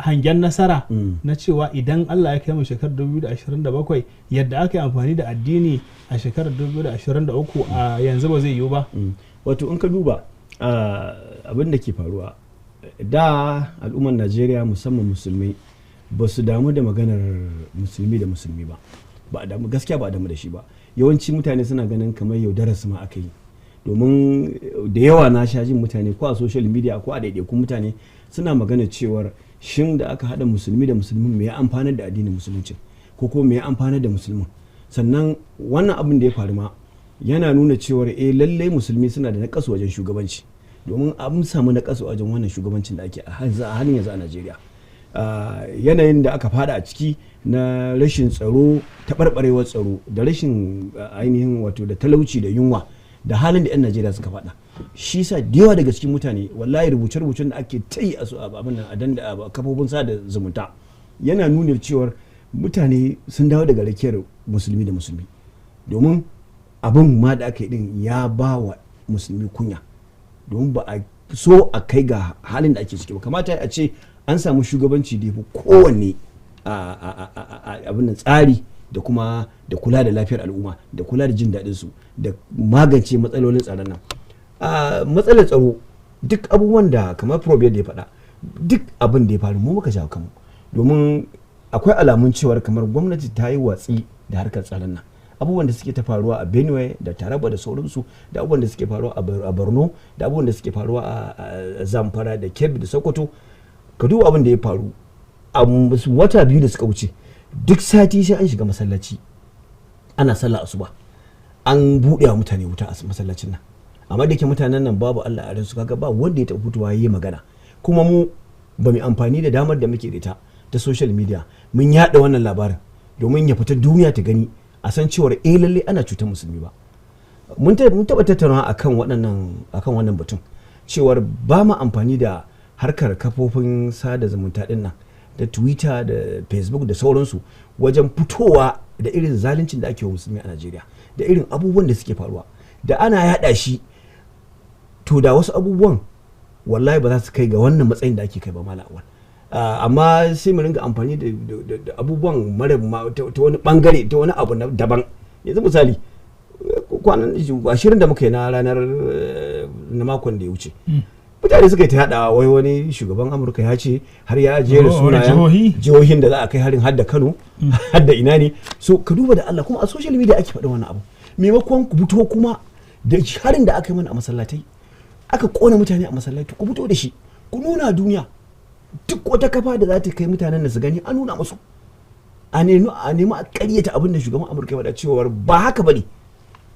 hangen nasara na cewa idan Allah ya kai mu shekarar 2027 yadda aka yi amfani da addini a shekarar 2023 a yanzu ba zai yiwu ba. Wato in ka duba abin da ke faruwa da al'ummar Najeriya musamman musulmai ba su damu da maganar musulmi da musulmi ba a damu gaskiya ba a damu da shi ba. Yawanci mutane suna ganin kamar yaudarar su ma aka yi, domin da yawa na sha jin mutane ko a social media ko a daidaikun mutane suna magana cewar shin da aka haɗa musulmi da musulmi me ya amfanar da addinin musulunci ko me ya amfanar da musulmin. Sannan wannan abin da ya faru ma yana nuna cewar lallai musulmi suna da naƙasu wajen shugabanci, domin an samu naƙasu wajen wannan shugabancin da ake a halin yanzu a Najeriya. Yanayin da aka fada a ciki na rashin tsaro, taɓarɓarewar tsaro da rashin ainihin wato da talauci da yunwa da halin da 'yan Najeriya suka faɗa shi sa da yawa daga cikin mutane wallahi rubuce-rubucen da ake ta yi a kafofin sada zumunta yana nuna cewar mutane sun dawo daga rakiyar musulmi da musulmi, domin abin ma da aka yi din ya ba wa musulmi kunya, domin ba a so a kai ga halin da ake ciki ba. Kamata a ce an samu shugabanci da ya fi kowanne abin nan tsari da kuma da kula da lafiyar al'umma da kula da jin daɗin su da magance matsalolin tsaron nan. Matsalar tsaro duk abubuwan da kamar prof yadda ya faɗa duk abin da ya faru mu muka jawo kanmu, domin akwai alamun cewar kamar gwamnati ta yi watsi da harkar tsaron nan. Abubuwan da suke ta faruwa a Benue da Taraba da sauransu da abubuwan da suke faruwa a Borno da abubuwan da suke faruwa a Zamfara da Kebbi da Sokoto, ka duba abin da ya faru a wata 2 da suka wuce duk sati sai an shiga masallaci ana sallah asuba an buɗe wa mutane wuta a masallacin nan, amma da ke mutanen nan babu Allah a ransu, kaga ba wanda ya taɓa fitowa yayi magana. Kuma mu ba mu amfani da damar da muke da ita ta social media mun yaɗa wannan labarin domin ya fita duniya ta gani a san cewar lalle ana cutar musulmi ba. Mun taɓa tattaunawa akan wannan batun cewar ba mu amfani da harkar kafofin sada zumunta din nan da Twitter da Facebook da sauransu wajen fitowa da irin zaluncin da ake wa musulmi a Najeriya da irin abubuwan da suke faruwa. Da ana yada shi to da wasu abubuwan wallahi ba za su kai ga wannan matsayin da ake kai ba malam awal. Amma sai mu ringa amfani da abubuwan mara ta wani bangare ta wani abu daban. Yanzu misali kwanan 20 da muka yi na ranar na makon da ya wuce mutane suka yi ta yada wai wani shugaban Amurka ya ce har ya jera sunayen jihohin da za a kai harin hadda Kano hadda ina ne. So ka duba da Allah, kuma a social media ake faɗin wannan abu maimakon ku fito kuma da harin da aka yi mana a masallatai aka kona mutane a masallatai ku fito da shi ku nuna duniya duk wata kafa da za ta kai mutanen da su gani an nuna musu a nemi a ƙaryata abin da shugaban Amurka ya faɗa cewa ba haka bane.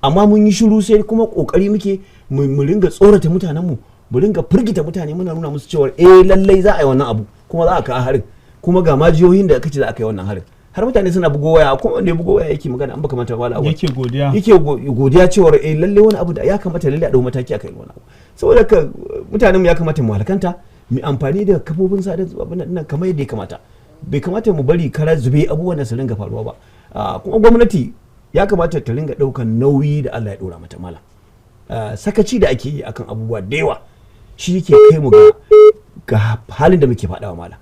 Amma mun yi shiru sai kuma kokari muke mu ringa tsorata mutanenmu mu ringa firgita mutane muna nuna musu cewa lallai za a yi wannan abu kuma za a kawo harin kuma ga majiyoyin da aka ce za a kai wannan harin. Har mutane suna bugo waya, kuma wanda ya bugo waya yake magana an baka manta wala awal yake godiya cewa lallai wani abu da ya kamata lallai a dau mataki akai wani abu. Saboda ka mutanen mu ya kamata mu halakanta mu amfani da kafofin sada nan kamar yadda ya kamata. Bai kamata mu bari kara zube abubuwan da su ringa faruwa ba. Kuma gwamnati ya kamata ta ringa daukan nauyi da Allah ya dora mata mala. Sakaci da ake yi akan abubuwa da yawa shi yake kai mu ga halin da muke faɗawa mala.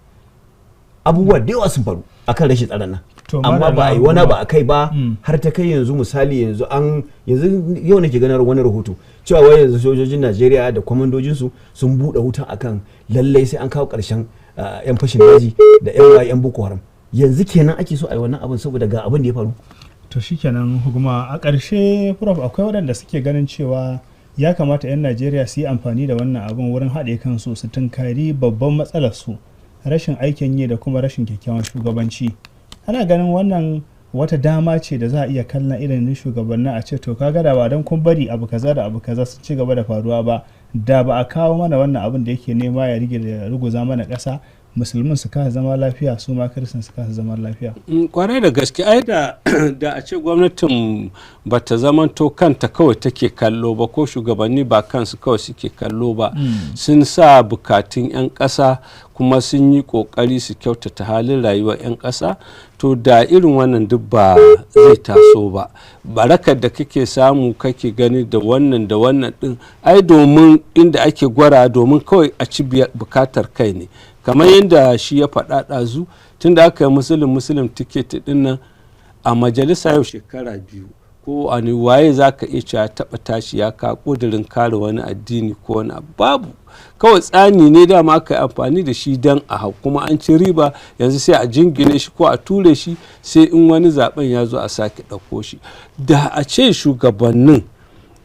Abubuwa da yawa sun faru akan rashin tsaron nan, amma ba a yi wani ba a kai ba har ta kai yanzu misali yanzu yau nake ganar wani rahoto cewa wai yanzu sojojin Najeriya da kwamandojinsu sun buɗe wuta akan lallai sai an kawo ƙarshen 'yan fashin daji da 'yan Boko Haram. Yanzu kenan ake so a yi wannan abin saboda ga abin da ya faru. To shikenan hukuma a ƙarshe prof akwai waɗanda suke ganin cewa ya kamata 'yan Najeriya su yi amfani da wannan abin wurin haɗe kansu su tunkari babban matsalar su rashin aikin yi da kuma rashin kyakkyawan shugabanci. Ana ganin wannan wata dama ce da za a iya kallon irin shugabannin a ce to kaga da ba don kun bari abu kaza da abu kaza sun ci gaba da faruwa ba da ba a kawo mana wannan abin da yake nema ya rige da ruguza mana ƙasa, musulmin su kasa zama lafiya su ma kiristan su kasa zama lafiya. Kwarai da gaske ai da a ce gwamnatin ba ta zamanto kanta kawai take kallo ba ko shugabanni ba kansu kawai suke kallo ba, sun sa bukatun 'yan ƙasa kuma sun yi ƙoƙari su kyautata halin rayuwar 'yan ƙasa, to da irin wannan duk ba zai taso ba. Barakar da kake samu kake gani da wannan din ai domin inda ake gwara domin kawai a ci bukatar kai ne, kamar yadda shi ya faɗa ɗazu tun da aka yi musulun tiketi ɗin nan a majalisa yau shekara 2 ko a waye za ka iya cewa taɓa tashi ya ka ƙudurin kare wani addini ko wani abu, babu. Kawai tsani ne dama aka yi amfani da shi don a hau, kuma an ci riba yanzu sai a jingine shi ko a ture shi sai in wani zaben ya zo a sake ɗauko shi. Da a ce shugabannin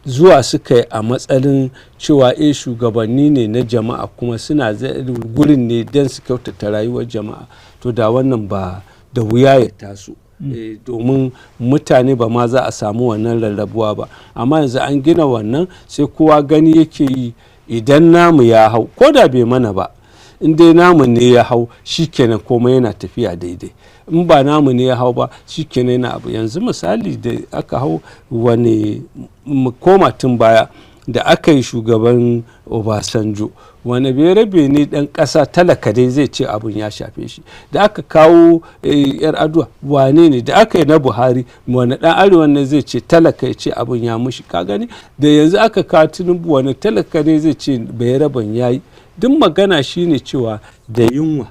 zuwa suka yi a matsalin cewa shugabanni ne na jama'a kuma suna gurin ne don su kyautata rayuwar jama'a, to da wannan ba da wuya ya taso. Domin mutane ba ma za a samu wannan rarrabuwa ba, amma yanzu an gina wannan sai kowa gani yake yi idan namu ya hau ko da bai mana ba, in dai namu ne ya hau shikenan komai yana tafiya daidai, in ba namu ne ya hau ba shikenan yana abu. Yanzu misali da aka hau wani koma tun baya da aka yi shugaban Obasanjo, wani berabe ne dan ƙasa talaka dai zai ce abun ya shafe shi. Da aka kawo yar aduwa wane ne, da aka yi na Buhari wani dan arewa ne zai ce talaka ya ce abun ya mushi, ka gani. Da yanzu aka kawo Tinubu wani talaka ne zai ce bayaraban yayi. Duk magana shine cewa da yunwa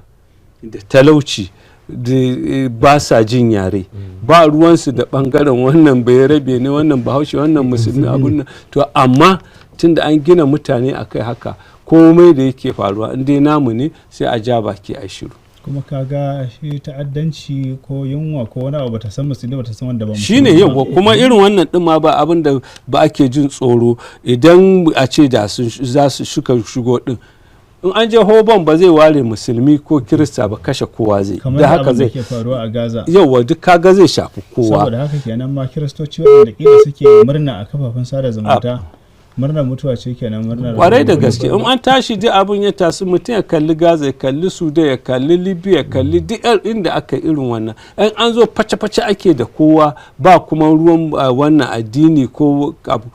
da talauci da ba sa jin yare, ba ruwansu da bangaren wannan bayarabe ne wannan bahaushe wannan musulmi abun nan, to amma tunda an gina mutane akai haka komai da yake faruwa in dai namu ne sai a ja baki a shiru. Kuma kaga shi ta'addanci ko yunwa ko wani abu bata san musulmi bata san wanda ba musulmi shine yawa, kuma irin wannan din ma ba abin da ba ake jin tsoro idan a ce da za su shigo din, in an je hoban ba zai ware musulmi ko kirista ba, kashe kowa zai, da haka zai ke faruwa a Gaza yawa duk kaga zai shafi kowa. Saboda haka kenan ma kiristoci wanda kila suke murna a kafafen sada zumunta murnar mutuwa ce kenan, murnar kwarai da gaske. In an tashi duk abin ya tasu mutum ya kalli Gaza ya kalli Sudan ya kalli Libya ya kalli duk inda aka irin wannan, in an zo face-face ake da kowa ba kuma ruwan wannan addini ko abu,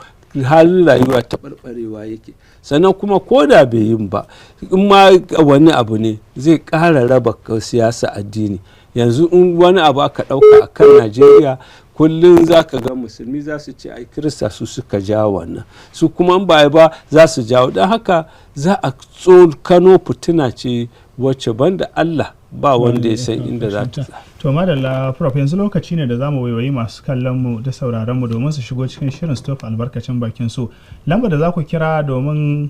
halin rayuwa taɓarɓarewa yake. Sannan kuma ko da bai yin ba in ma wani abu ne zai ƙara raba siyasa addini. Yanzu in wani abu aka ɗauka a kan Najeriya kullum za ka ga musulmi za su ce ai kirista su suka jawo wannan, su kuma ba za su jawo, don haka za a tsokano fitina ce wacce banda Allah ba wanda ya san inda za ta. To madalla prof, yanzu lokaci ne da zamu waiwayi masu kallon mu da sauraron mu domin su shigo cikin shirin stop albarkacin bakin su. Lambar da za ku kira domin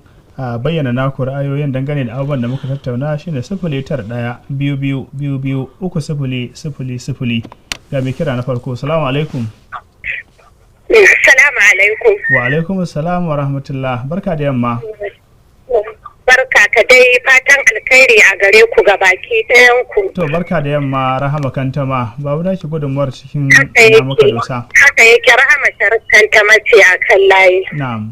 bayyana naku ra'ayoyin dangane da abubuwan da muka tattauna shine 092223000. Ga mai kira na farko. Salamu alaikum. Salamu alaikum. Wa alaikum assalam wa rahmatullah. Barka da yamma. Barka ka dai, fatan alkhairi a gare ku gabaki ɗayan ku. To barka da yamma Rahama Kantama, babu da ki gudunmuwar cikin Muka Dosa. Haka yake, Rahama Sharif Kantama ce a kan layi. Na'am.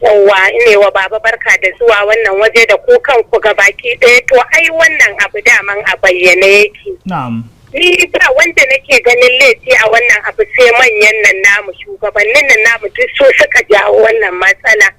Yawwa, ine wa baba barka da zuwa wannan waje da ku kanku gabaki ɗaya, to ai wannan abu daman a bayyane yake. Na'am. Ni ba wanda nake ganin laifi a wannan abu sai manyan nan namu, shugabannin nan namu duk so suka jawo wannan matsala.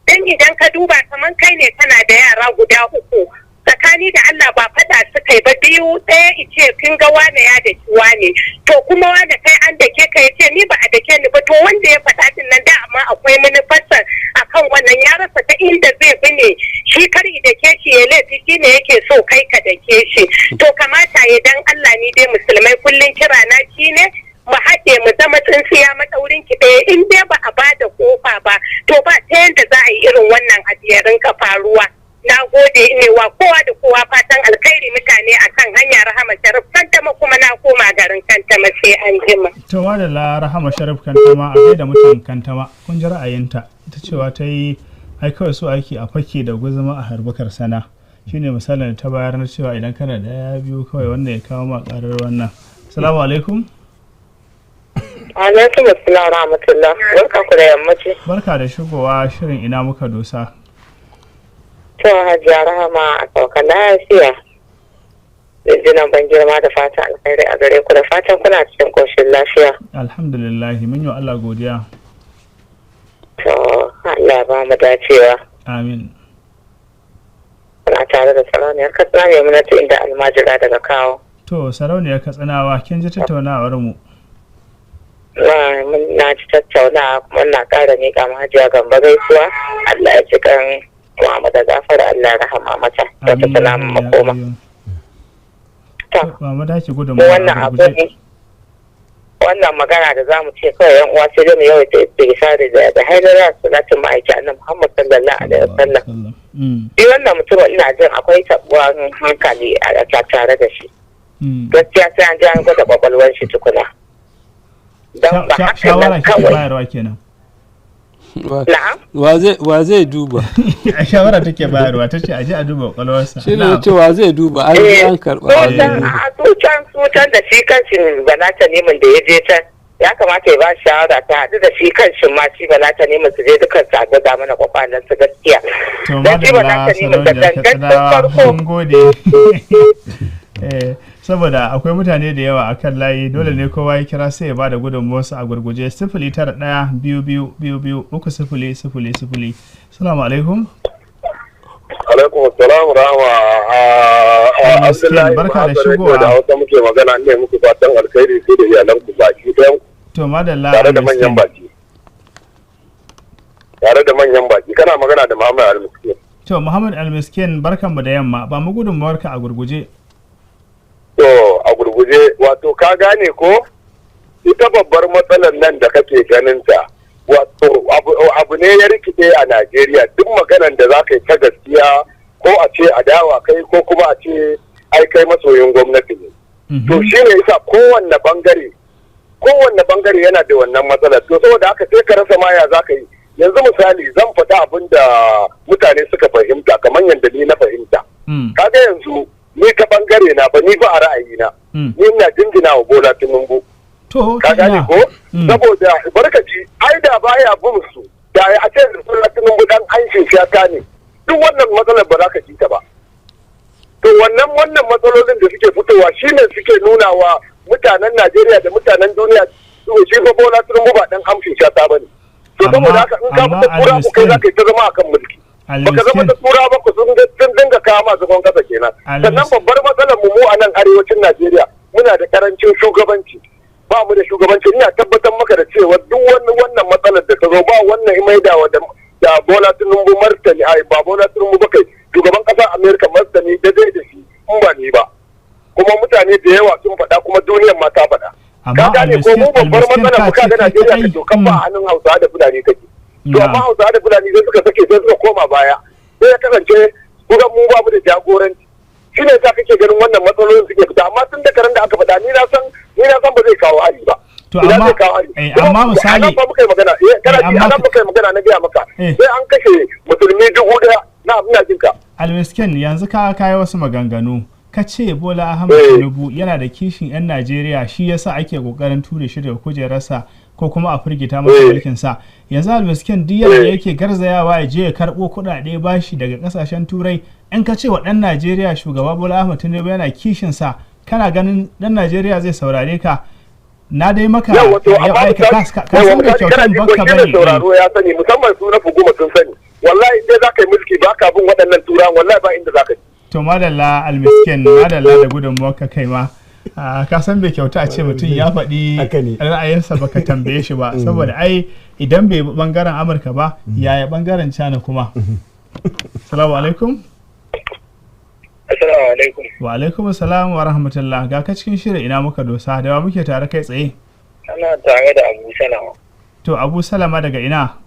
Dan idan ka duba kaman kai ne kana da yara guda 3, tsakani da Allah ba fada suka yi ba, biyu ɗaya ice kin ga wane ya daki wane, to kuma wane kai an dake ka yace ni ba a dake ni ba, to wanda ya faɗa din nan da amma akwai manufarsa akan wannan, ya rasa ta inda zai bi ne shi kar i dake shi ya laifi shi ne yake so kai ka dake shi. To kamata ya dan Allah ni dai musulmai kullun kira na shi ne mu haɗe mu zama tsintsiya maɗaurin ki ɗaya, in dai ba a bada kofa ba to ba ta yanda za a yi irin wannan abiyarin ka faruwa. Na gode ne wa kowa da kowa fatan alkhairi mutane akan hanya. Rahama Sharif Kantama kuma na koma garin Kantama sai an jima. To wadda Rahama Sharif Kantama a gaida mutan Kantama, kun ji ra'ayinta, ita cewa ta yi ai kawai so aiki a fake da guzuma a harbukar sana, shine misalin ta bayar na cewa idan kana da 1 2 kawai wanda ya kawo ma karar wannan Assalamu alaikum. Alaikum assalam rahmatullah. Barka ku da yammaci. Barka da shigowa shirin ina muka dosa. To Hajiya Rahama a sauka lafiya. Jinjinan ban girma da fata alkhairi a gare ku da fatan kuna cikin koshin lafiya. Alhamdulillah mun yi wa Allah godiya. To Allah ba mu dacewa. Amin. Kuna tare da sarauniyar Katsina ne muna inda almajira daga kawo. To sarauniyar Katsinawa kin ji tattaunawar mu. Na ci tattaunawa kuma na ƙara miƙa ma Hajiya Gambo gaisuwa. Allah ya ji kan Muhammad da gafara Allah ya rahama mata. Da ta salamu makoma. Mama da ki gudun wannan abu ne. Wannan magana da zamu ce kawai yan uwa sai dai mu yawaita istighfari da haidara salatin ma'aiki annabi Muhammad sallallahu alaihi wasallam. Wannan mutum ina jin akwai tabuwan hankali a tare da shi. Gaskiya sai an ji an gwada kwakwalwar shi tukuna. Shawara kike bayarwa kenan. Wa zai duba? A shawara take bayarwa ta ce aje a duba kwakwalwarsa. Shi ne ce wa zai duba an karɓa. A tutan da shi kanshin balata neman da ya je can ya kamata ya ba shawara ta haɗu da shi kanshin ma shi balata neman su je dukan su a gwada mana kwakwalansu gaskiya. To madalla sarauniya Katsinawa mun gode. Saboda akwai mutane da yawa akan layi dole ne kowa ya kira sai ya ba da gudunmuwarsa a gurguje 09122303000. Salamu alaikum. Alaikum assalam rahama. Abdullahi barka da shigowa. Da Hausa muke magana ne muku fatan alkhairi sai da iyalan ku baki dan. To madalla tare da manyan baki. Kana magana da Muhammad Al-Miskin. To Muhammad Al-Miskin barkanmu da yamma ba mu gudunmuwarka a gurguje. To a gurguje wato ka gane ko ita babbar matsalar nan da kake ganin ta wato abu ne ya rikice a Najeriya duk maganan da za ka yi ta gaskiya ko a ce adawa kai ko kuma a ce ai kai masoyin gwamnati ne. To shi ne yasa kowanne bangare yana da wannan matsalar to saboda haka sai ka rasa ma ya za ka yi yanzu misali zan faɗa abin da mutane suka fahimta kamar yadda ni na fahimta. Kaga yanzu ni ka bangare na ba ni ba a ra'ayina ni ina jingina wa Bola Tinubu ka gane ko saboda barkaci ai da baya bin su da a ce Bola Tinubu dan hanshin shata ne duk wannan matsalar ba za ka ji ta ba to wannan matsalolin da suke fitowa shine suke nuna wa mutanen Najeriya da mutanen duniya shi fa Bola Tinubu ba dan hanshin shata bane to saboda haka in ka fita kura ku kai za ka yi ta zama akan mulki baka zama da tura ba ku sun dinga kawo masu kwan kasa kenan sannan babbar matsalar mu a nan arewacin Najeriya muna da karancin shugabanci ba mu da shugabanci ina tabbatar maka da cewa duk wannan matsalar da ta zo ba wannan maidawa da Bola Tinubu martani ba Bola Tinubu ba kai shugaban kasar Amerika martani da zai da shi in ba ni ba kuma mutane da yawa sun faɗa kuma duniyar ma ta faɗa ka gane ko mu babbar matsalar mu kaga Najeriya ta dokan ba a hannun Hausawa da Fulani take to amma Hausawa da Fulani sai suka sake sai suka koma baya sai ya kasance kusan mu ba mu da jagoranci shi ne ta kake ganin wannan matsalolin suke fita amma tun da karen da aka faɗa ni na san ba zai kawo hari ba to amma misali ba muka yi magana anan muka yi magana na gaya maka sai an kashe musulmi 1000 na ina jin ka Almiskin yanzu ka kai wasu maganganu ka ce Bola Ahmed Tinubu yana da kishin 'yan Najeriya shi yasa ake kokarin ture shi daga kujerarsa ko kuma a firgita masa mulkin sa yanzu Almiskin duk yadda yake garzayawa ya je ya karbo kuɗaɗe bashi daga kasashen turai in ka ce wa ɗan Najeriya shugaba Bola Ahmed Tinubu yana kishin sa kana ganin ɗan Najeriya zai saurare ka na dai maka yau aika ka san da kyautan baka bane sauraro ya sani musamman su na fuguma sun sani wallahi in dai zaka yi mulki baka bin waɗannan turan wallahi ba inda zaka ji to madalla Almiskin madalla da gudunmuwarka kai ma ka san bai kyauta a ce mutum ya faɗi ra'ayinsa baka tambaye shi ba saboda ai idan bai bangaren Amurka ba yaya bangaren China kuma assalamu alaikum assalamu alaikum wa alaikum assalam wa rahmatullah ga ka cikin shirin ina muka dosa da wa muke tare kai tsaye ana tare da Abu Salama to Abu Salama daga ina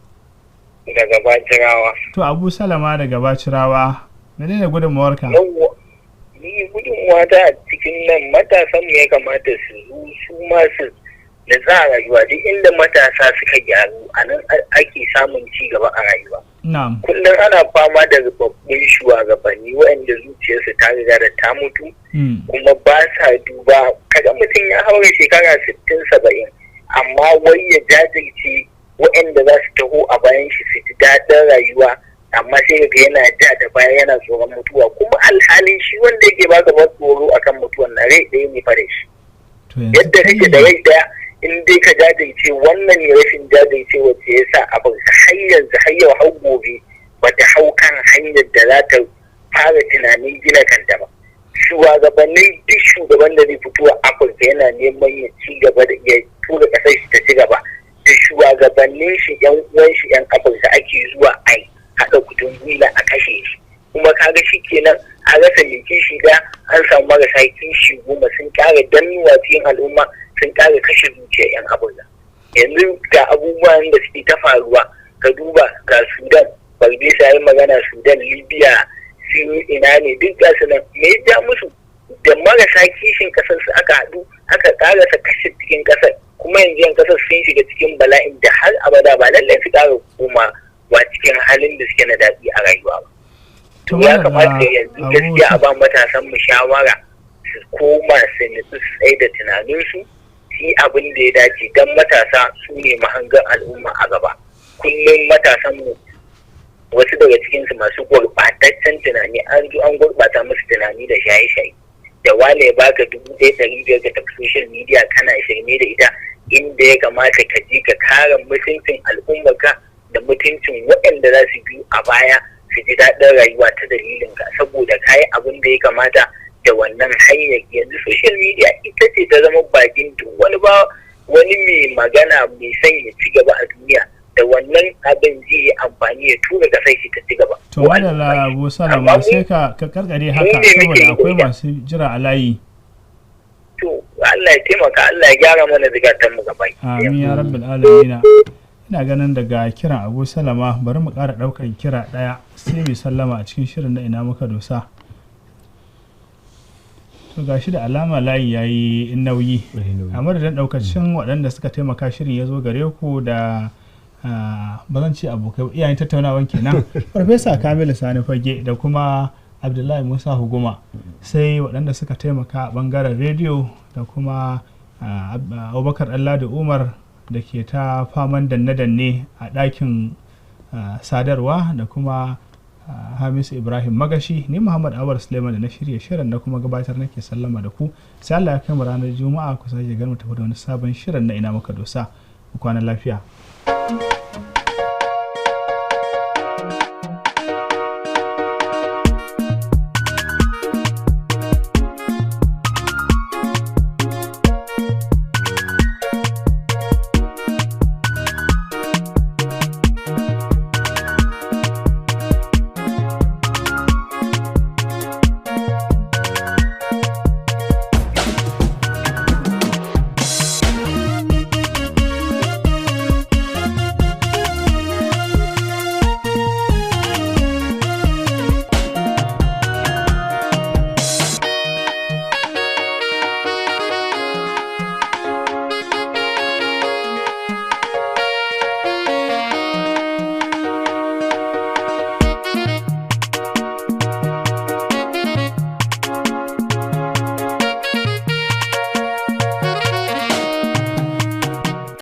daga Bacirawa to Abu Salama daga Bacirawa menene gudunmuwarka ni gudunmuwa ta a cikin nan matasan mu ya kamata su masu da za a rayuwa duk inda matasa suka gyaru a nan ake samun ci gaba a rayuwa kullum ana fama da rubabbun shugabanni waɗanda zuciyarsu ta riga da ta mutu kuma ba sa duba kaga mutum ya haura shekara 60-70 amma wai ya jajirce waɗanda za su taho a bayan shi su ji daɗin rayuwa, amma sai ga yana da baya yana tsoron mutuwa, kuma alhalin shi wanda yake ba gaba tsoro akan mutuwan na rai ɗaya ne fara shi. Yadda kake da rai ɗaya in dai ka jajirce, wannan ne rashin jajirce wacce ya sa abin har yanzu har yau har gobe ba ta hau kan hanyar da za ta fara tunanin gina kanta ba. Shugabannin duk shugaban da zai fito a Afirka yana neman ya ci gaba da ya tura ƙasar shi ta ci gaba, da shugabannin shi yan uwan shi yan Afirka ake zuwa a haɗa kudin gwila a kashe shi, kuma kaga shi kenan a rasa mai kishi da an samu marasa kishi 10 sun ƙara dannuwa cikin al'umma, sun ƙara kashe zuciyar yan Afirka. Yanzu ga abubuwan da suke ta faruwa, ka duba ga Sudan, Bardesa ya yi magana, Sudan, Libya, sun ina ne duk gasu nan, me ya musu da marasa kishin kasar su aka haɗu aka karasa kashe cikin kasar, kuma yanzu yan kasar sun shiga cikin bala'in da har abada ba lallai su ƙara koma wa cikin halin da suke na daɗi a rayuwa ba. To ya kamata yanzu gaskiya a ba matasan mu shawara su koma su nutsu su tsaye da tunaninsu, su yi abin da ya dace, don matasa su ne mahangan al'umma a gaba. Kullum matasan mu wasu daga cikinsu masu gurɓataccen tunani, an zo an gurɓata musu tunani da shaye-shaye, da wane ya baka 1,500 ka tafi social media kana shirme da ita, inda ya kamata ka je ka kare mutuncin al'ummarka da mutuncin waɗanda za su biyu a baya su ji daɗin rayuwa ta dalilin ka, saboda ka yi abin da ya kamata da wannan hanyar. Yanzu social media ita ce ta zama bakin duk wani mai magana mai son ya ci gaba a duniya, da wannan abin zai yi amfani ya tura kasar shi ta ci gaba. To wadda Abu Salama sai ka karkare haka saboda akwai masu jira a layi. To Allah ya taimaka, Allah ya gyara mana zigatan mu gaba. Amin ya rabbal alamin. Ina ganin daga kiran Abu Salama bari mu ƙara ɗaukan kira ɗaya sai mu sallama a cikin shirin da ina muka dosa. To gashi da alama layi yayi nauyi. A madadin ɗaukacin waɗanda suka taimaka shirin ya zo gare ku da ba zan ce abokai iyayen tattaunawan kenan Farfesa Kamilu Sani Fage da kuma Abdullahi Musa Huguma, sai waɗanda suka taimaka a ɓangaren rediyo da kuma Abubakar Alladu Umar da ke ta faman danne-danne a ɗakin sadarwa, da kuma Hamisu Ibrahim Magashi. Ni Muhammad Awar Suleiman da na shirya shirin na kuma gabatar nake sallama da ku, sai Allah ya kai mu ranar Juma'a ku sake ganin mu tafi da wani sabon shirin na ina muka dosa. Ku kwana lafiya.